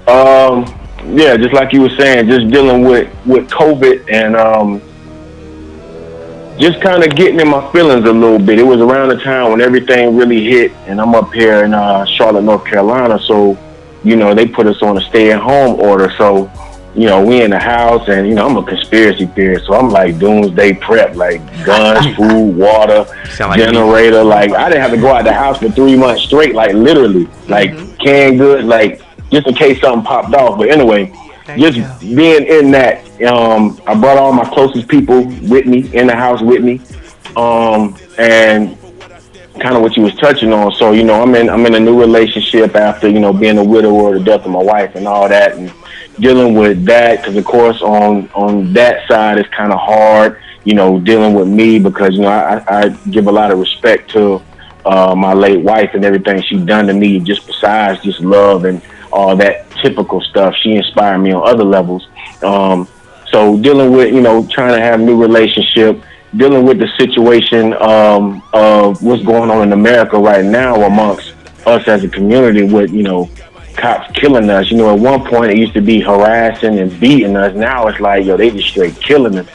Speaker 16: Yeah, just like you were saying, just dealing with COVID and just kind of getting in my feelings a little bit. It was around the time when everything really hit, and I'm up here in Charlotte, North Carolina, so they put us on a stay-at-home order. So we in the house, and I'm a conspiracy theorist, so I'm like doomsday prep, like guns, food, water, generator. Like I didn't have to go out the house for 3 months straight, like literally, like canned goods, like just in case something popped off. But anyway, being in that, I brought all my closest people with me in the house with me, and kind of what you was touching on. So I'm in a new relationship after being a widower, the death of my wife, and all that, and dealing with that, because of course on that side it's kind of hard, dealing with me, because I give a lot of respect to my late wife and everything she done to me, just besides just love and all that typical stuff. She inspired me on other levels. So dealing with trying to have a new relationship, dealing with the situation of what's going on in America right now amongst us as a community, with cops killing us. At one point it used to be harassing and beating us. Now it's like, they just straight killing us.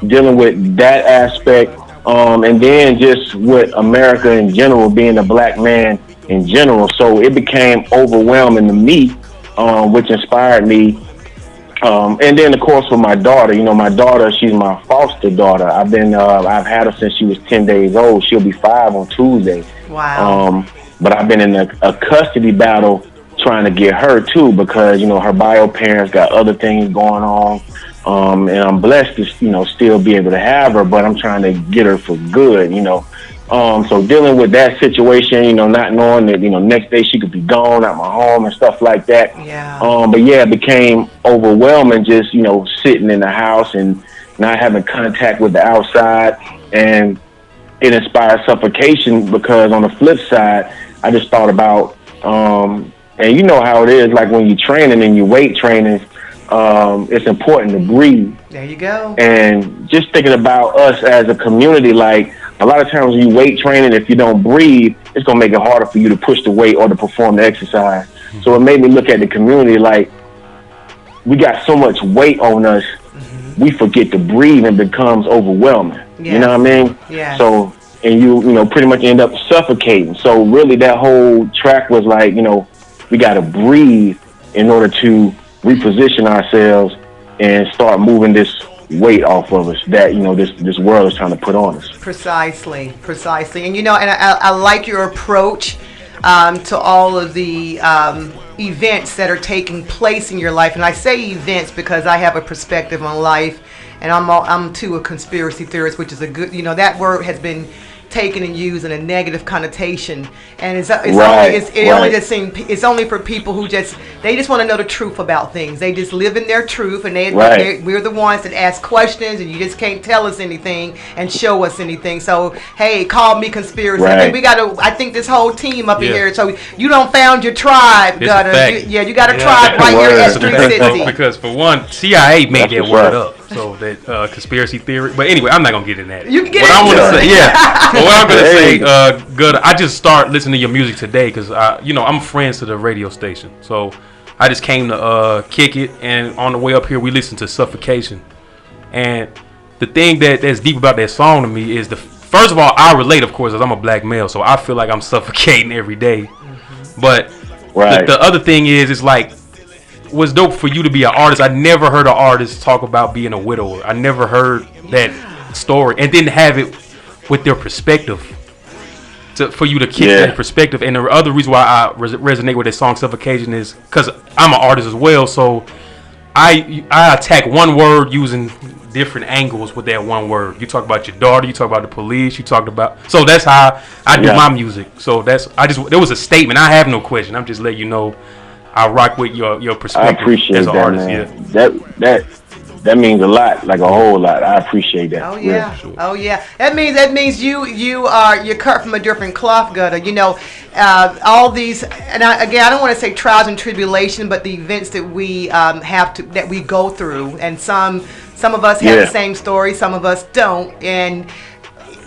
Speaker 16: Dealing with that aspect, and then just with America in general, being a black man in general. So it became overwhelming to me, which inspired me. And then of course for my daughter, my daughter, she's my foster daughter. I've had her since she was 10 days old. She'll be 5 on Tuesday.
Speaker 9: Wow.
Speaker 16: But I've been in a custody battle trying to get her too, because her bio parents got other things going on. And I'm blessed to still be able to have her, but I'm trying to get her for good. So dealing with that situation, not knowing that next day she could be gone out my home and stuff like that.
Speaker 9: Yeah.
Speaker 16: But yeah, it became overwhelming just sitting in the house and not having contact with the outside, and it inspired suffocation, because on the flip side, I just thought about, and you know how it is, like when you're training and you weight training, it's important to breathe.
Speaker 9: There you go.
Speaker 16: And just thinking about us as a community, like a lot of times when you weight training, if you don't breathe, it's going to make it harder for you to push the weight or to perform the exercise. Mm-hmm. So it made me look at the community like we got so much weight on us, we forget to breathe and it becomes overwhelming. Yes. You know what I mean?
Speaker 9: Yeah.
Speaker 16: So, and you pretty much end up suffocating. So really that whole track was like, we got to breathe in order to reposition ourselves and start moving this weight off of us that this world is trying to put on us.
Speaker 9: Precisely. And I like your approach to all of the events that are taking place in your life. And I say events because I have a perspective on life, and I'm too a conspiracy theorist, which is a good, that word has been taken and used in a negative connotation, and it's only for people who just want to know the truth about things. They just live in their truth, and we're the ones that ask questions, and you just can't tell us anything and show us anything. So hey, call me conspiracy. I think this whole team up here. So you don't found your tribe, you got a tribe right here at X360.
Speaker 4: Because for one, CIA made that word up. So that conspiracy theory. But anyway, I'm not gonna get in that.
Speaker 9: You can get
Speaker 4: what I want to say, But what I'm gonna say, good. I just started listening to your music today because I'm friends to the radio station. So I just came to kick it, and on the way up here, we listened to Suffocation. And the thing that's deep about that song to me is first of all, I relate, of course, as I'm a black male, so I feel like I'm suffocating every day. Mm-hmm. But the other thing is, it's like, what's dope for you to be an artist. I never heard an artist talk about being a widower. I never heard that story, and then have it with their perspective. For you to keep that perspective. And the other reason why I resonate with that song Suffocation is because I'm an artist as well. So I attack one word using different angles with that one word. You talk about your daughter, you talk about the police, so that's how I do my music. So there was a statement. I have no question. I'm just letting you know I rock with your perspective.
Speaker 16: I appreciate
Speaker 4: as an
Speaker 16: that,
Speaker 4: artist.
Speaker 16: Man. Yeah. That means a lot, like a whole lot. I appreciate that.
Speaker 9: Oh yeah, oh yeah. That means you're cut from a different cloth, Gutter. All these, and I don't want to say trials and tribulation, but the events that we that we go through, and some of us have the same story, some of us don't, and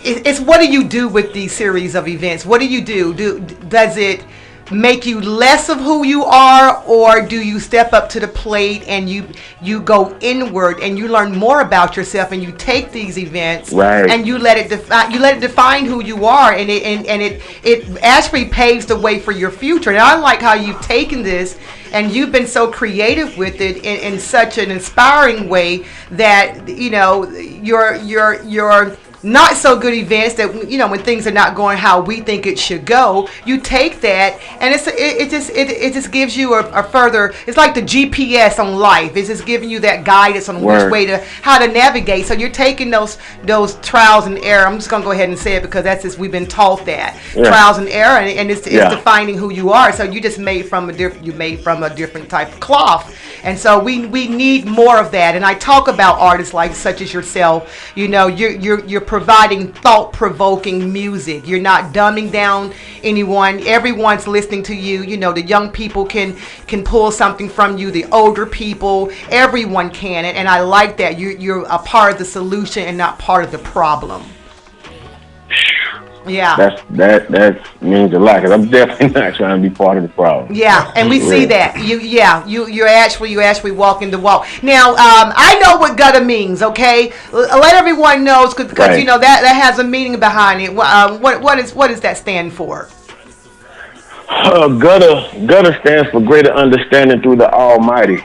Speaker 9: it's what do you do with these series of events? What do you do? Does it make you less of who you are, or do you step up to the plate and you go inward and you learn more about yourself, and you take these events and you let it define who you are, and it actually paves the way for your future. And I like how you've taken this and you've been so creative with it in such an inspiring way that your not so good events that when things are not going how we think it should go, you take that and it just gives you a further. It's like the GPS on life. It's just giving you that guidance on which way how to navigate. So you're taking those trials and error. I'm just gonna go ahead and say it because that's just we've been taught that trials and error, and it's defining who you are. So you just made from a different type of cloth, and so we need more of that. And I talk about artists like such as yourself. You're providing thought-provoking music. You're not dumbing down anyone. Everyone's listening to you. The young people can pull something from you. The older people, everyone can. And I like that. You're a part of the solution and not part of the problem. Yeah.
Speaker 16: That means a lot, because I'm definitely not trying to be part of the problem.
Speaker 9: Yeah, and we see that. You actually walking the walk. Now, I know what gutter means, okay? Let everyone know, because
Speaker 16: Right.
Speaker 9: you know that has a meaning behind it. What does that stand for?
Speaker 16: Gutter stands for greater understanding through the Almighty.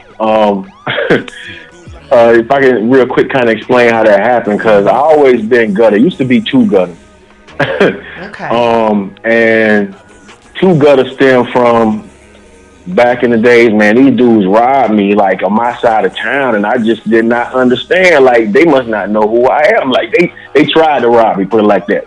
Speaker 16: If I can real quick kind of explain how that happened, because I always been gutter. Used to be two gutter.
Speaker 9: Okay.
Speaker 16: And two gutter stem from back in the days, man. These dudes robbed me like on my side of town, and I just did not understand. Like, they must not know who I am. Like, they tried to rob me, put it like that.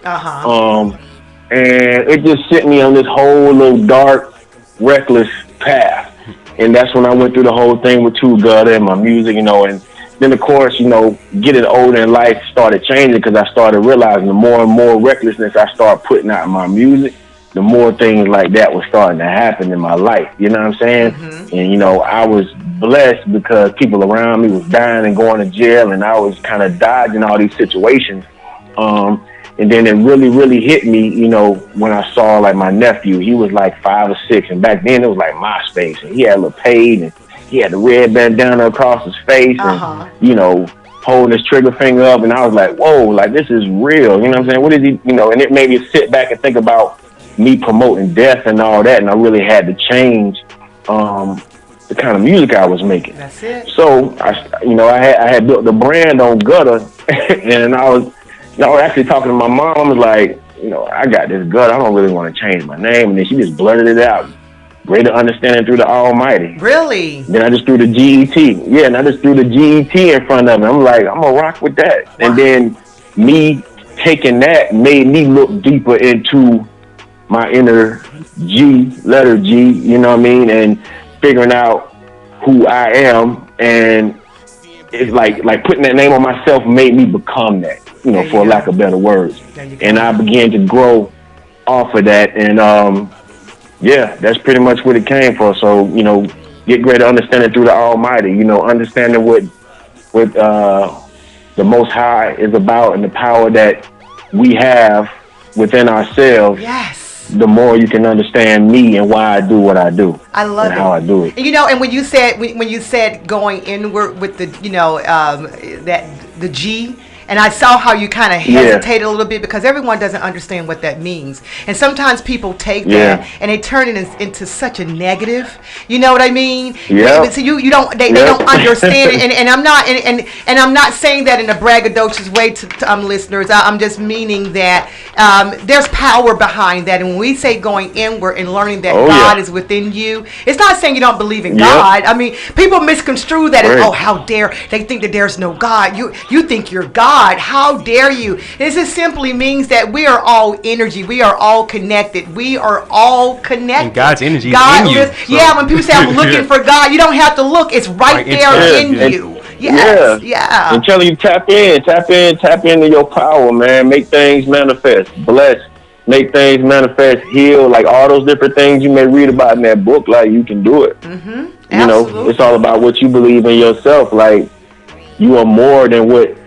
Speaker 16: And it just sent me on this whole little dark, reckless path. And that's when I went through the whole thing with Two Gutter and my music, you know. And then, of course, you know, getting older in life started changing, because I started realizing the more and more recklessness I started putting out in my music, the more things like that was starting to happen in my life. You know what I'm saying? And, you know, I was blessed because people around me was dying and going to jail, and I was kind of dodging all these situations. And then it really, really hit me, you know, when I saw, like, my nephew. He was like 5 or 6, and back then it was like MySpace, and he had a little page, and he had the red bandana across his face, and, you know, holding his trigger finger up, and I was like, whoa, like, this is real, you know what I'm saying? What is he, you know? And it made me sit back and think about me promoting death and all that, and I really had to change the kind of music I was making.
Speaker 9: That's it.
Speaker 16: So, I had built the brand on gutter, and I was actually talking to my mom. I was like, you know, I got this gutter. I don't really want to change my name. And then she just blurted it out. Greater understanding through the Almighty.
Speaker 9: Really?
Speaker 16: Then I just threw the G.U.T.T.A. Yeah, and I just threw the G.U.T.T.A. in front of it. I'm like, I'm going to rock with that. Wow. And then me taking that made me look deeper into my inner letter G, you know what I mean? And figuring out who I am. And it's like putting that name on myself made me become that, you know, for lack of better words. And I began to grow off of that. And, that's pretty much what it came for. So, you know, get greater understanding through the Almighty, you know, understanding what the Most High is about, and the power that we have within ourselves.
Speaker 9: Yes.
Speaker 16: The more you can understand me and why I do what I do.
Speaker 9: I love
Speaker 16: and
Speaker 9: it.
Speaker 16: how I do it.
Speaker 9: You know, and when you said going inward with the, you know, the G. And I saw how you kind of hesitated a little bit, because everyone doesn't understand what that means. And sometimes people take that and they turn it into such a negative. You know what I mean?
Speaker 16: Yeah.
Speaker 9: So they don't understand it. And I'm not and I'm not saying that in a braggadocious way to listeners. I'm just meaning that there's power behind that. And when we say going inward and learning that God is within you, it's not saying you don't believe in God. I mean, people misconstrue that as, how dare they think that there's no God. You think you're God. How dare you? This just simply means that we are all energy. We are all connected. We are all connected.
Speaker 4: And God's energy is in you.
Speaker 9: Yeah, when people say I'm looking for God, you don't have to look. It's right there in you. Yes. Yeah.
Speaker 16: I'm telling you, tap into your power, man. Make things manifest. Bless. Make things manifest. Heal. Like all those different things you may read about in that book. Like, you can do it.
Speaker 9: Mm-hmm.
Speaker 16: You know, it's all about what you believe in yourself. Like, you are more than what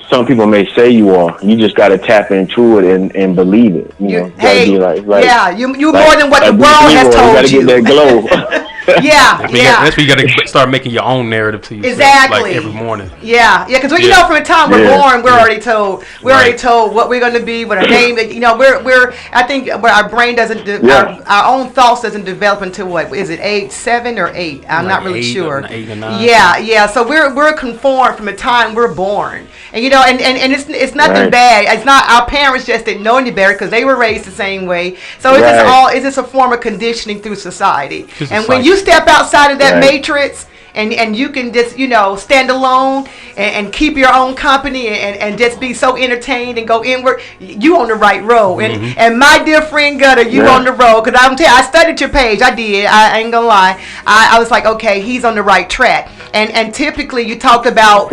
Speaker 16: some people may say you are. You just got to tap into it and believe it. You know,
Speaker 9: you're more than what the world has told you.
Speaker 16: You got to get that glow.
Speaker 4: That's where you got to start making your own narrative to yourself.
Speaker 9: Exactly.
Speaker 4: Like every morning.
Speaker 9: Yeah, because you know, from the time we're born, we're already told. We're already told what we're going to be, what our name. You know, we're. I think where our brain doesn't, our own thoughts doesn't develop until what is it, age 7 or 8? I'm not really sure.
Speaker 4: 8 or 9.
Speaker 9: Yeah. So we're conformed from the time we're born, and you know, and it's nothing bad. It's not our parents just didn't know any better because they were raised the same way. So it's just a form of conditioning through society. And when you step outside of that matrix and you can just, you know, stand alone and keep your own company and just be so entertained and go inward, you on the right road. And my dear friend Gutter, you on the road, because I'm telling you, I studied your page. I did. I ain't gonna lie. I was like, okay, he's on the right track. And typically you talked about,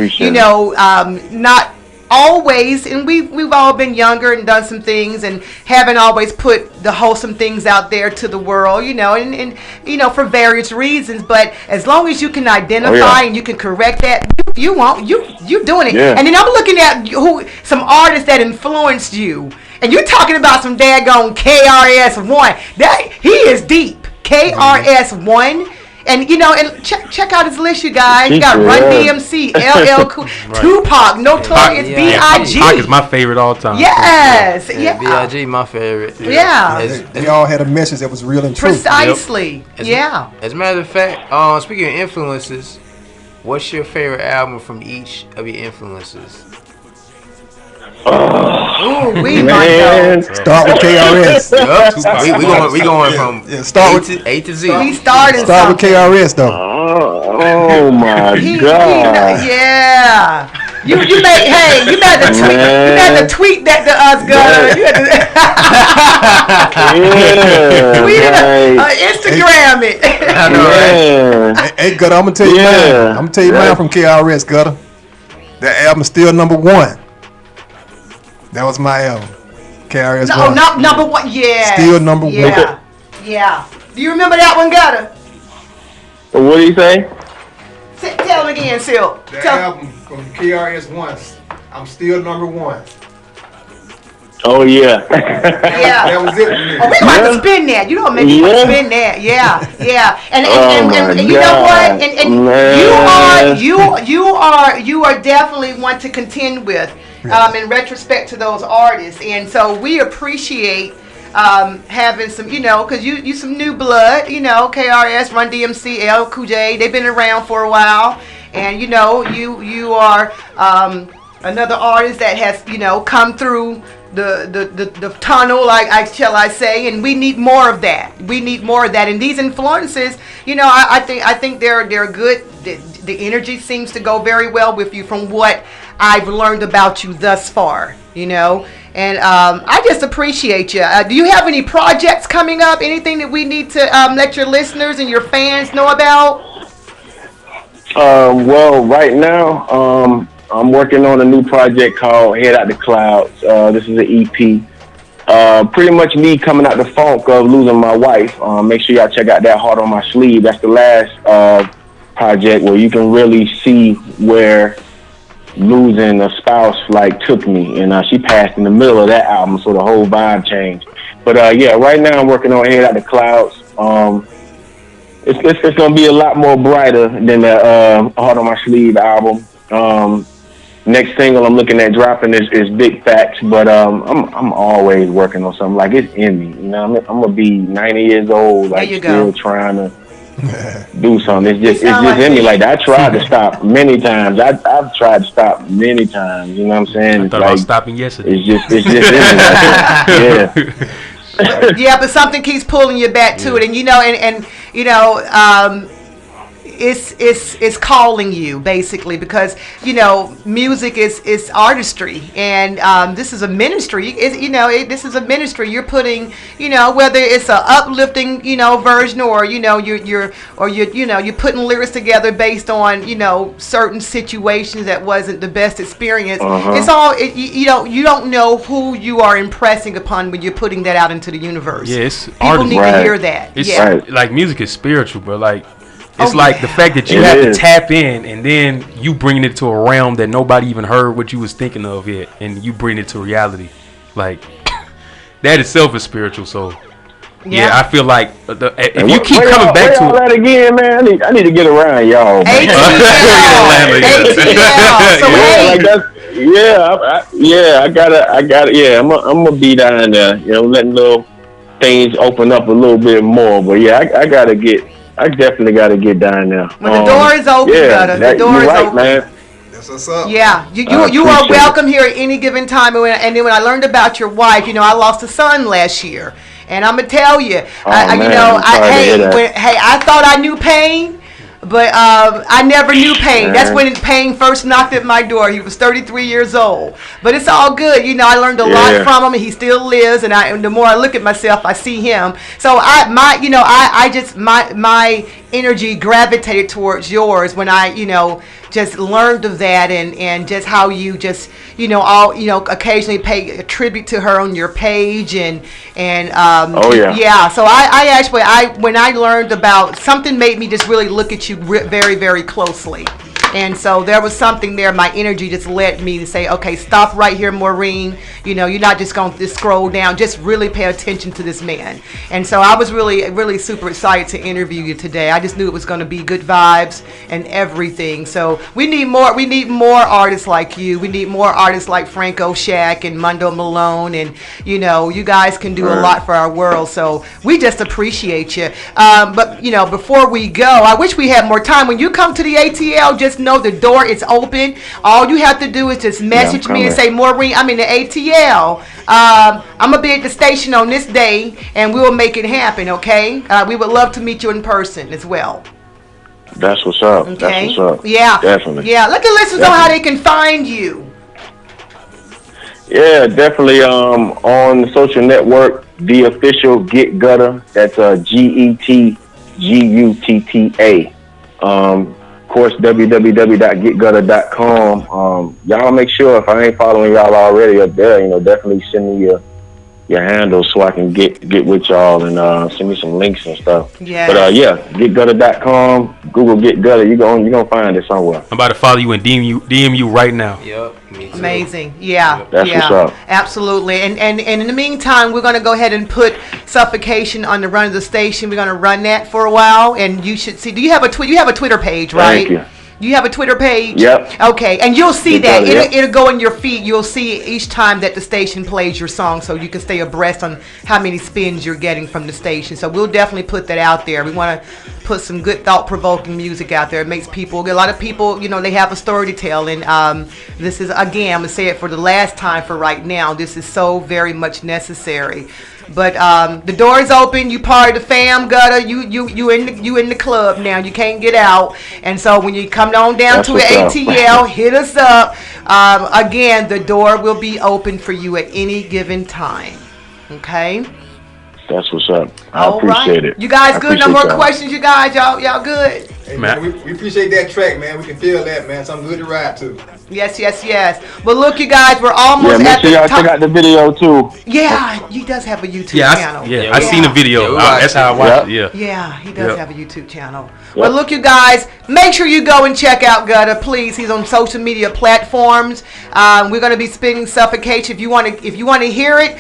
Speaker 9: not always, and we've all been younger and done some things and haven't always put the wholesome things out there to the world, you know, and you know, for various reasons. But as long as you can identify and you can correct that, you doing it. And then I'm looking at some artists that influenced you. And you're talking about some daggone KRS-One. He is deep. KRS-One. And and check out his list, you guys. You got Run DMC, LL Cool, Tupac, Notorious B.I.G.
Speaker 4: Pac is my favorite all time.
Speaker 9: Yes,
Speaker 5: B.I.G. my favorite.
Speaker 9: Yeah.
Speaker 10: They all had a message that was real and true.
Speaker 9: Precisely.
Speaker 5: Yep. As a matter of fact, speaking of influences, what's your favorite album from each of your influences?
Speaker 9: Oh,
Speaker 10: man. Start with KRS.
Speaker 5: We going from A to Z.
Speaker 9: We started.
Speaker 10: Start with KRS though.
Speaker 16: Oh my God.
Speaker 9: Yeah. You made to tweet that to us, Gunner. Tweet it, Instagram it.
Speaker 10: I know, right? Hey, Gutter, I'm gonna tell you mine. I'm gonna tell you mine from KRS, Gutter. That album is still #1. That was my album. KRS.
Speaker 9: No, not #1. Yeah.
Speaker 10: Still #1.
Speaker 9: Yeah. Do you remember that one, Gutter?
Speaker 16: What did he say?
Speaker 9: Tell him again, Silk.
Speaker 10: The album from KRS-One. I'm still #1.
Speaker 16: Oh yeah.
Speaker 9: Yeah.
Speaker 10: That was it.
Speaker 9: Oh, we gonna have to spin that. You don't make me want to spin that. Yeah. And you know what? And you are definitely one to contend with. In retrospect to those artists, and so we appreciate having some, because you some new blood, KRS, Run DMC, LL Cool J, they've been around for a while, and you are another artist that has come through the tunnel, shall I say, and we need more of that. And these influences, I think they're good. The energy seems to go very well with you from what I've learned about you thus far, and I just appreciate you. Do you have any projects coming up? Anything that we need to let your listeners and your fans know about?
Speaker 16: Well, right now, I'm working on a new project called Head Out the Clouds. This is an EP. Pretty much me coming out the funk of losing my wife. Make sure y'all check out that Heart on My Sleeve. That's the last project where you can really see where losing a spouse took me, and she passed in the middle of that album, so the whole vibe changed. But right now I'm working on Head Out the Clouds. It's gonna be a lot more brighter than the Heart on My Sleeve album. Next single I'm looking at dropping is Big Facts, but I'm always working on something. It's in me, I'm gonna be 90 years old, still trying to do something. It's just in me. I tried to stop many times. I've tried to stop many times. You know what I'm saying?
Speaker 4: I thought I was stopping yesterday.
Speaker 16: It's just in me.
Speaker 9: Yeah, but something keeps pulling you back to it, and it's calling you basically, because music is artistry, and this is a ministry. This is a ministry. You're putting whether it's a uplifting version, or you're putting lyrics together based on certain situations that wasn't the best experience. It's all you don't know who you are impressing upon when you're putting that out into the universe.
Speaker 4: Yeah, it's
Speaker 9: people need to hear that.
Speaker 4: It's like music is spiritual, bro. It's the fact that you have to tap in, and then you bring it to a realm that nobody even heard what you was thinking of yet, and you bring it to reality. That itself is spiritual. So yeah, I feel like if you keep coming back to
Speaker 16: that again, man, I need to get around y'all. I gotta. Yeah, I'm gonna be down there. Letting little things open up a little bit more. But yeah, I definitely got to get down there.
Speaker 9: When the door is open, the door is open.
Speaker 16: Man.
Speaker 10: That's what's up.
Speaker 9: Yeah, you are welcome here at any given time. And then when I learned about your wife, I lost a son last year, and I'm gonna tell you, I thought I knew pain. But I never knew pain. That's when pain first knocked at my door. He was 33 years old. But it's all good. I learned a lot from him, and he still lives. And the more I look at myself, I see him. So my energy gravitated towards yours when I just learned of that, and just how you just occasionally pay a tribute to her on your page, and so I actually when I learned about something, made me just really look at you very, very closely. And so there was something there. My energy just led me to say, okay, stop right here, Maureen. You know, you're not just going to scroll down. Just really pay attention to this man. And so I was really, really super excited to interview you today. I just knew it was going to be good vibes and everything. So we need more artists like you. We need more artists like Franco Shack and Mundo Malone. And, you know, you guys can do a lot for our world. So we just appreciate you. But, you know, before we go, I wish we had more time. When you come to the ATL, just know the door is open. All you have to do is just message me and say, Maureen, I'm in the ATL. I'm going to be at the station on this day, and we will make it happen, okay? We would love to meet you in person as well.
Speaker 16: That's what's up.
Speaker 9: Okay.
Speaker 16: That's what's up.
Speaker 9: Yeah.
Speaker 16: Definitely.
Speaker 9: Yeah. Let the listeners know how they can find you.
Speaker 16: Yeah, definitely. On the social network, the official Get Gutter. That's G.U.T.T.A. Of course, www.getgutter.com. Y'all make sure, if I ain't following y'all already up there, you know, definitely send me your handles so I can get with y'all and send me some links and stuff.
Speaker 9: Yeah.
Speaker 16: But yeah, getgutter.com, Google Get Gutter, you're gonna find it somewhere.
Speaker 4: I'm about to follow you and DM you right now.
Speaker 5: Yep. Me too.
Speaker 9: Amazing. Yeah.
Speaker 16: That's what's up.
Speaker 9: Absolutely. And in the meantime, we're going to go ahead and put Suffocation on the run of the station. We're going to run that for a while, and you should see. Do you have a Twitter? You have a Twitter page, right?
Speaker 16: Thank you.
Speaker 9: You have a Twitter page?
Speaker 16: Yep.
Speaker 9: Okay, and you'll see that.
Speaker 16: Yep.
Speaker 9: It'll go in your feed. You'll see each time that the station plays your song, so you can stay abreast on how many spins you're getting from the station. So we'll definitely put that out there. We want to put some good thought-provoking music out there. It makes people, a lot of people, you know, they have a story to tell. And this is, again, I'm going to say it for the last time for right now, this is so very much necessary. But the door is open. You part of the fam, Gutter. You in the club now. You can't get out. And so when you come on down to the ATL, hit us up. Again, the door will be open for you at any given time. Okay.
Speaker 16: That's what's up. I appreciate it.
Speaker 9: You guys good? No more questions, you guys? Y'all good?
Speaker 10: Hey, man, we appreciate that track, man. We can feel that, man. Something good to ride to.
Speaker 9: Yes. Well, look, you guys, we're almost
Speaker 16: make
Speaker 9: at
Speaker 16: sure
Speaker 9: the
Speaker 16: y'all
Speaker 9: top.
Speaker 16: check out the video too.
Speaker 9: Yeah, he does have a YouTube channel.
Speaker 4: I seen the video. That's how I watched it.
Speaker 9: Yeah, he does have a YouTube channel. Well, look, you guys, make sure you go and check out Gutter, please. He's on social media platforms. We're going to be spinning Suffocation. If you want to hear it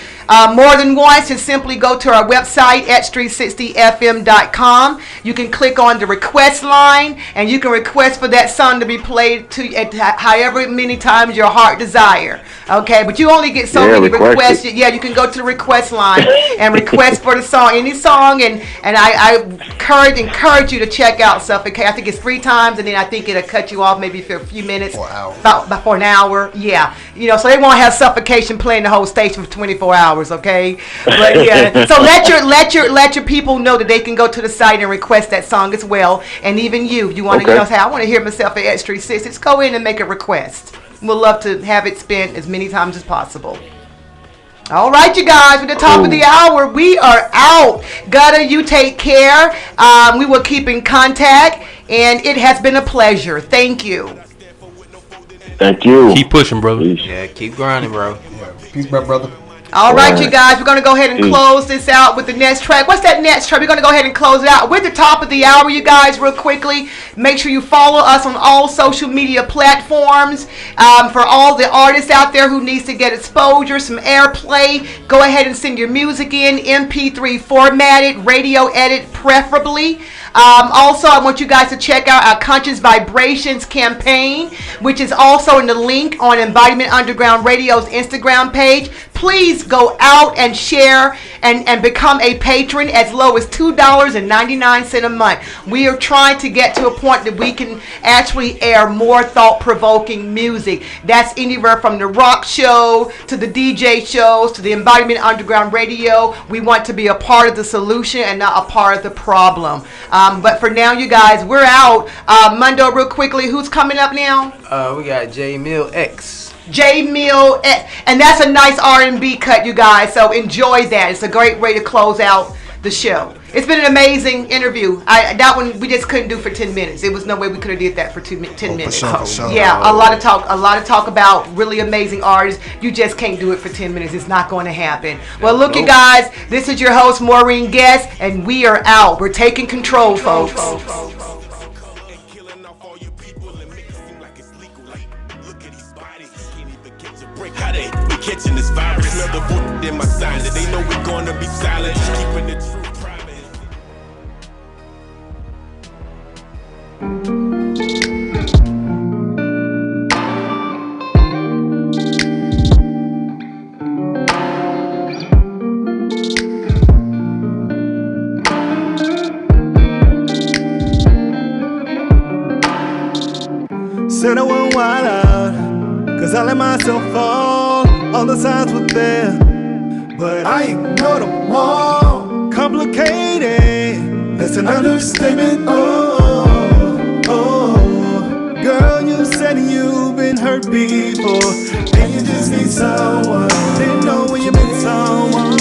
Speaker 9: more than once, just simply go to our website, X360fm.com. You can click on the request line, and you can request for that song to be played to at however many times your heart desire. Okay, but you only get so many requests. Yeah, you can go to the request line and request for the song, any song, and I encourage you to check out Suffocation. I think it's 3 times, and then I think it'll cut you off maybe for a few minutes. For an hour. Yeah, you know, so they won't have Suffocation playing the whole station for 24 hours. Okay, but yeah, so let your people know that they can go to the site and request that song as well. And even you want to say, I want to hear myself at X360. Just go in and make a request. We'll love to have it spent as many times as possible. All right, you guys, at the top of the hour, we are out. Gutter, you take care. We will keep in contact, and it has been a pleasure. Thank you.
Speaker 16: Thank you.
Speaker 4: Keep pushing, brother.
Speaker 5: Yeah, keep grinding, bro.
Speaker 10: Yeah. Peace, my brother.
Speaker 9: All right, you guys, we're going to go ahead and close this out with the next track. What's that next track? We're going to go ahead and close it out. We're at the top of the hour, you guys, real quickly. Make sure you follow us on all social media platforms. For all the artists out there who needs to get exposure, some airplay, go ahead and send your music in, MP3 formatted, radio edit preferably. Also, I want you guys to check out our Conscious Vibrations campaign, which is also in the link on Embodiment Underground Radio's Instagram page. Please go out and share and become a patron as low as $2.99 a month. We are trying to get to a point that we can actually air more thought-provoking music. That's anywhere from the rock show to the DJ shows to the Embodiment Underground Radio. We want to be a part of the solution and not a part of the problem. But for now, you guys, we're out. Mundo, real quickly, who's coming up now?
Speaker 5: We got J Mill X.
Speaker 9: J Mill, and that's a nice R&B cut, you guys. So enjoy that. It's a great way to close out the show. It's been an amazing interview. That one we just couldn't do for 10 minutes. There was no way we could have did that for 10 minutes.
Speaker 10: For sure.
Speaker 9: Yeah, a lot of talk about really amazing artists. You just can't do it for 10 minutes. It's not going to happen. Well, look, you guys, this is your host Maureen Guest, and we are out. We're taking control, folks.
Speaker 7: your people and make it seem like it's legal. Like, look at these bodies, can't even catch a break. How they be catching this virus? Smell the vote in my sign that they know we're gonna be silent, keeping the truth private.
Speaker 2: Said I went wild out, cause I let myself fall. All the signs were there, but I ignored them all. Complicated, that's an understatement. Oh, girl, you said you've been hurt before, and you just need someone. Didn't know when you've been someone.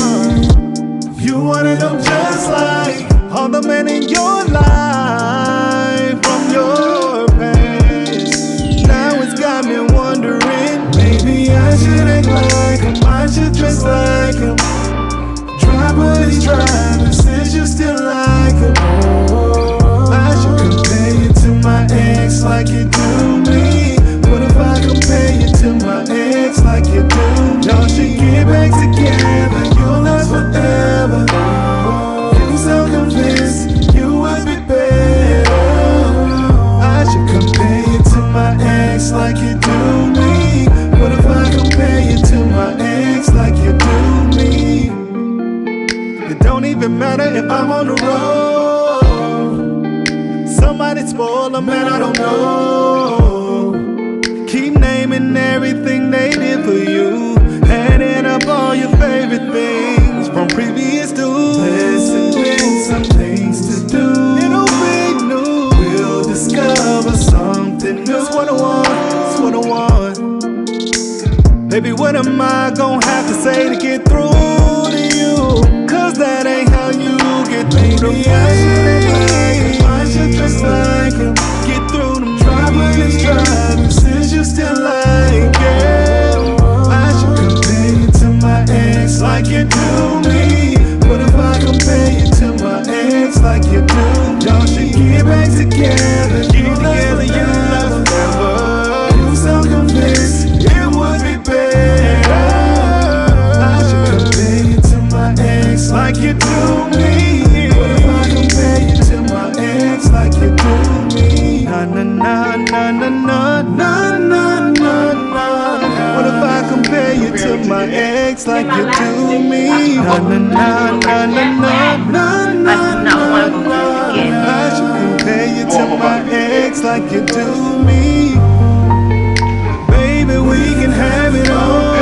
Speaker 2: You wanna know just like all the men in your life from your past. Now it's got me wondering, maybe I should act like him, I should dress like him. Drive what he's driving, since you still like him. I should compare you to my ex like you do me. What if I compare you to my ex like you do? Y'all should get back together, you'll last forever. You so convinced you would be better. I should compare you to my ex like you do me. What if I compare you to my ex like you do me? It don't even matter if I'm on the road. Somebody spoil a man I don't know. Keep naming everything they did for you, adding up all your favorite things from previous dudes. Listen, some things to do. Little big news. We'll discover something new. It's what I want. It's what I want. Baby, what am I gonna have to say to get through to you? Cause that ain't how you get through to me. I should dress like him. Get through to me. Drive what he's driving, since you still like him. I should compare you to my ex like you do me. What if I compare you to my ex like you do? Y'all should get back together. Get together, you love forever. You so convinced it would be better. I should compare you to my ex like you do me. What if I compare you to my ex like you do me? Na na na na na na na na na. What if I compare you to my ex like you do me? Na na na na na na na na. I should compare you to my ex like you do me. Baby, we can have it all.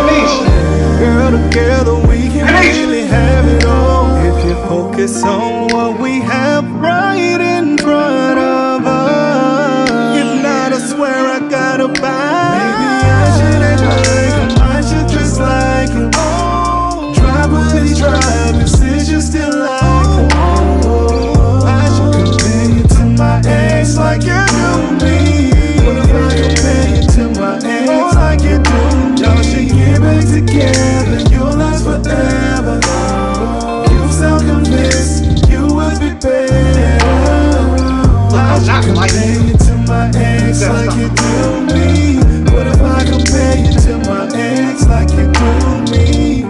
Speaker 2: Girl, together we can really have it all. If you focus on what we have right in front of us. If not, I swear I gotta buy. Maybe I should act like him, I should dress like him. Drive what he's driving, since you still like him. I should compare you to my ex like you do me. What if I compare you to my ex like you do? Y'all should get back together, you'll last forever. You sound convinced you would be better. I should compare you to my ex like you do me. What if I compare you to my ex like you do me?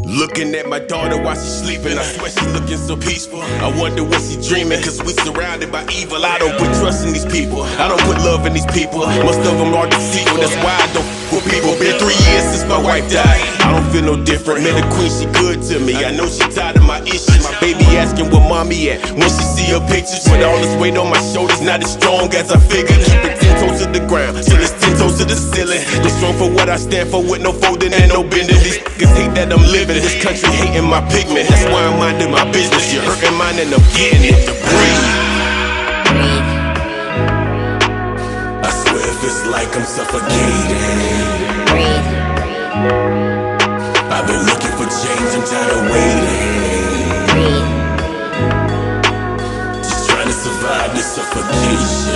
Speaker 7: Looking at my daughter while she's sleeping, I swear she's looking so peaceful. I wonder what she's dreaming, cause we surrounded by evil. I don't put trust in these people, I don't put love in these people. Most of them are deceitful, that's why I don't with people. Been 3 years since my wife died, I don't feel no different. Man, the queen, she good to me, I know she tired of my issues. My baby asking where mommy at, when she see her pictures. With all this weight on my shoulders, not as strong as I figured. Keep it 10 toes to the ground, till it's 10 toes to the ceiling. Been strong for what I stand for, with no folding and no bending. These niggas hate that I'm living, this country hating my pigment. That's why I'm minding my business. You're hurting mine and I'm getting it to breathe. I swear it feels like I'm suffocating. I've been looking for change, I'm tired of waiting. Just trying to survive this so suffocation.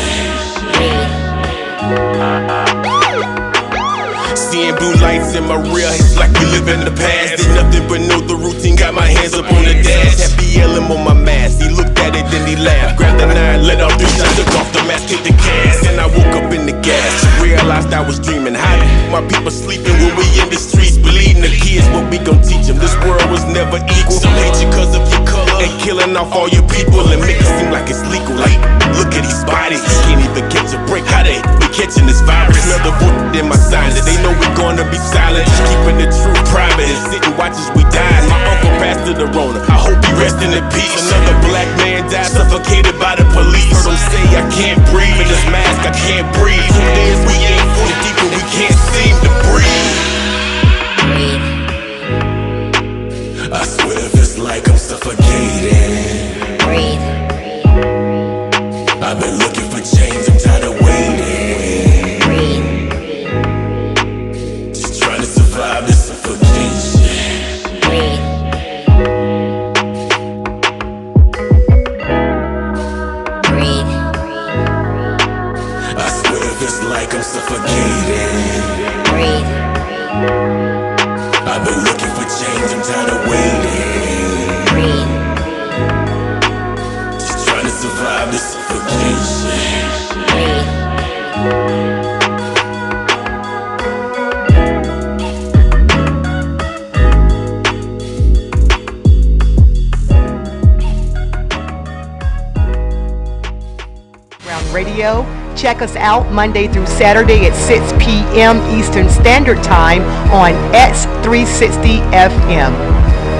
Speaker 7: Seeing blue lights in my rear, it's like we live in the past. Did nothing but know the routine, got my hands up on the dash. Happy yelling on my mask, he looked at it, then he laughed. Grabbed the 9, let off 3 shots, took off the mask, hit the gas. Then I woke up in the gas, realized I was dreaming. How my people sleeping when we in the streets, bleeding the kids, what we gon' teach them? This world was never equal. Some hate you cause of your color, and killing off all your people, and make it seem like it's legal. Like, look at these bodies, you can't even catch a break. How they be catching this virus? Smell the book in my silence, they know we gonna be silent, just keeping the truth private and sit and watch as we die. My uncle passed to the Rona, I hope he rest in peace. Another black man died suffocated by the police. Heard them say I can't breathe, in this mask I can't breathe. Some days we ain't full of deep and we can't seem to breathe. I swear if it's like I'm suffocating. Breathe. I've been looking for change, I'm tired of waiting. Just trying to survive this suffocation. I swear if it's like I'm suffocating. I've been looking for change, I'm tired of waiting. Just trying to survive this suffocation.
Speaker 9: Radio. Check us out Monday through Saturday at 6 p.m. Eastern Standard Time on X360 FM.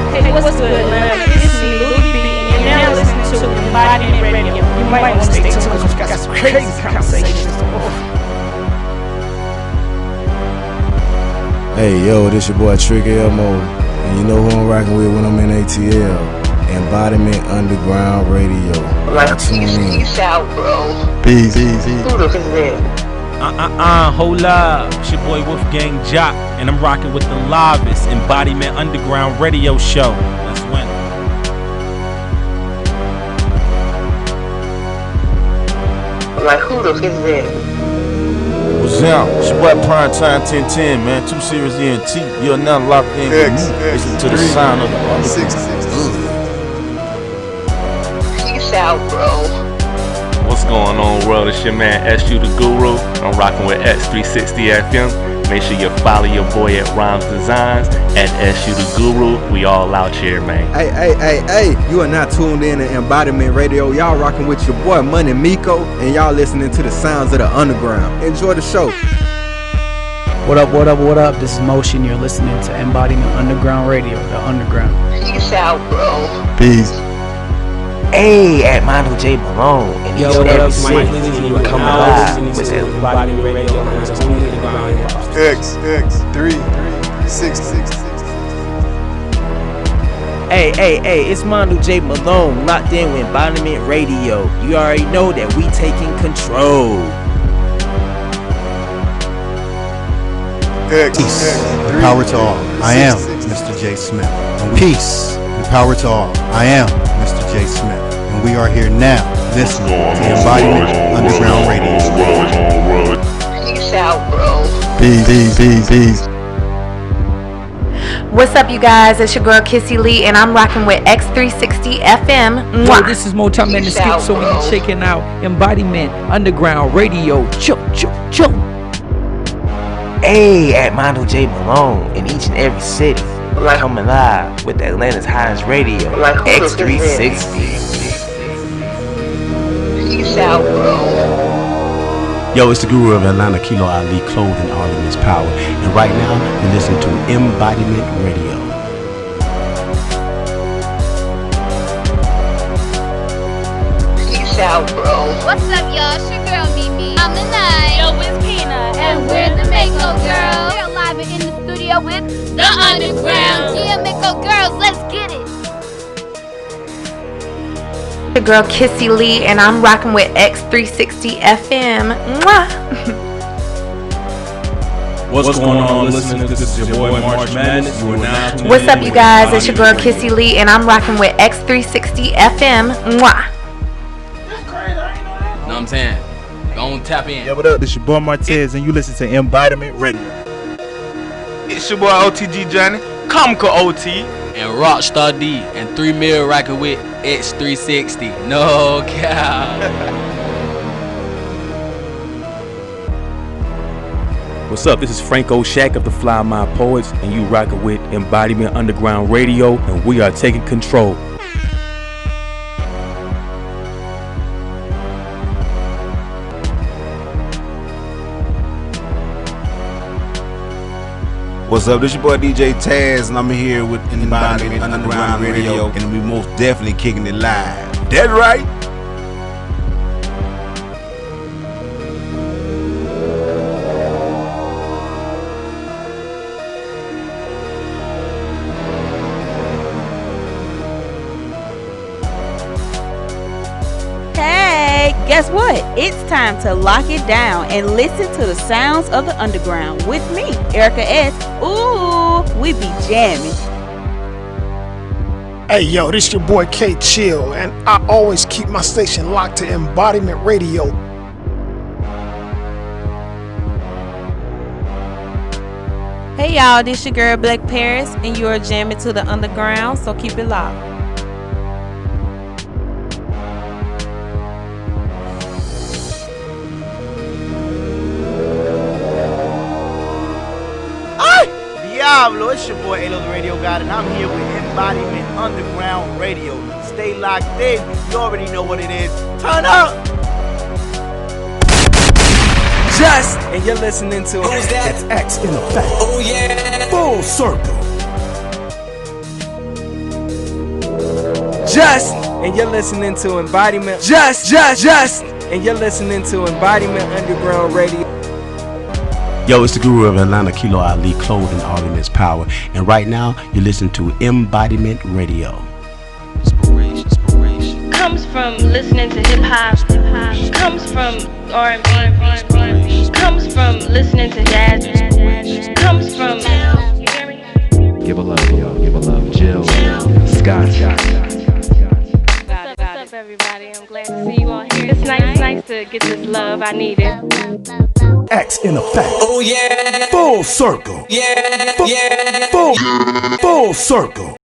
Speaker 17: Hey, what's good, man? This is Louie B, and you're now listening to Mbodyment Radio. You might want to stay tuned because we got some crazy conversations.
Speaker 18: Hey, yo, this your boy Tricky Elmo, and you know who I'm rocking with when I'm in ATL. Embodiment Underground Radio.
Speaker 19: Like, peace out, bro.
Speaker 18: Peace.
Speaker 19: Who the fuck is that?
Speaker 20: Hold up. It's your boy Wolfgang Jock, and I'm rocking with the livest Embodiment Underground Radio show. Let's win.
Speaker 19: Like, who the fuck is that?
Speaker 21: What's up? It's your boy Primetime 1010, man. 2 Series ENT. You're now locked in with me. Listen to the sound of the underground.
Speaker 19: Out, bro.
Speaker 22: What's going on, world? It's your man SU the Guru. I'm rocking with X360 FM. Make sure you follow your boy at Rhymes Designs at SU the Guru. We all out here, man.
Speaker 23: Hey, you are not tuned in to Embodiment Radio. Y'all rocking with your boy Money Miko, and y'all listening to the sounds of the underground. Enjoy the show.
Speaker 24: What up? This is Motion. You're listening to Embodiment Underground Radio, the underground.
Speaker 19: Peace out, bro.
Speaker 18: Peace.
Speaker 5: Hey, at Mondo J. Malone, and
Speaker 24: yo,
Speaker 5: every city we come alive with that
Speaker 23: Mbodyment Radio. X360.
Speaker 13: Hey, it's Mondo J. Malone, locked in with Mbodyment Radio. You already know that we taking control.
Speaker 15: Peace and power to all. I am Mr. J. Smith. And peace and power to all. I am Mr. J. Smith. And we are here now listening to Embodiment Underground Radio.
Speaker 19: Peace out, bro.
Speaker 15: Peace.
Speaker 25: What's up, you guys? It's your girl Kissy Lee, and I'm rocking with X360 FM.
Speaker 17: Yo, this is Motown Man the Skip, so we be checking out Embodiment Underground Radio. Chill.
Speaker 5: Hey, at Mondo J. Malone, in each and every city. Like, coming live with Atlanta's hottest radio, like X360.
Speaker 19: Peace out, bro.
Speaker 26: Yo, it's the Guru of Atlanta, Kilo Ali, clothing Artemis Power, and right now you're listening to Embodiment Radio.
Speaker 19: Peace out, bro.
Speaker 27: What's up, y'all? It's your girl Mimi. I'm the Night. Yo, it's Peanut, and we're the Mako Girls. We're live in the studio with the Underground. Yeah, Mako Girls, let's get it.
Speaker 25: Your girl Kissy Lee, and I'm rocking with X360 FM. Mwah.
Speaker 20: What's going on, listeners? This is your boy March Madness. You are now tuned
Speaker 25: What's up,
Speaker 20: in
Speaker 25: you
Speaker 20: with
Speaker 25: guys? It's your girl Kissy Lee, and I'm rocking with X360 FM. Mwah.
Speaker 1: what I'm saying? Go on, tap in.
Speaker 3: Yeah, what up? It's your boy Martez, and you listen to Embodiment Radio.
Speaker 21: It's your boy OTG Johnny, Comical OT,
Speaker 1: and Rockstar D, and 3 Mil rocking with X360. No cow.
Speaker 4: What's up? This is Franco Shack of the Fly My Poets, and you rocking with Embodiment Underground Radio, and we are taking control.
Speaker 21: What's up? This your boy DJ Taz, and I'm here with Embodiment Underground Radio, and we most definitely kicking it live. That right?
Speaker 6: Guess what? It's time to lock it down and listen to the sounds of the underground with me, Erica S. Ooh, we be jamming.
Speaker 8: Hey yo, this your boy K Chill, and I always keep my station locked to Embodiment Radio.
Speaker 6: Hey y'all, this your girl Black Paris, and you are jamming to the underground, so keep it locked.
Speaker 23: Diablo, it's your boy Alo the Radio God, and I'm here with Embodiment Underground Radio. Stay locked in. You already know what it is. Turn up.
Speaker 13: Just, and you're listening to
Speaker 11: It's X in effect. Oh yeah. Full circle.
Speaker 13: Just, and you're listening to Embodiment. Just, and you're listening to Embodiment Underground Radio.
Speaker 26: Yo, it's the guru of Atlanta, Kilo Ali, clothed in all immense power. And right now, you're listening to Embodiment Radio.
Speaker 12: Inspiration. Comes from listening to hip hop. Comes from R&B. Comes from listening to jazz. Comes from. You hear me?
Speaker 14: Give a love, yo. Give a love, Jill. Scott.
Speaker 12: What's up, everybody? I'm glad to see you all here. It's nice to get this love. I need it.
Speaker 11: X in effect. Oh yeah. Full circle. Yeah. Full circle.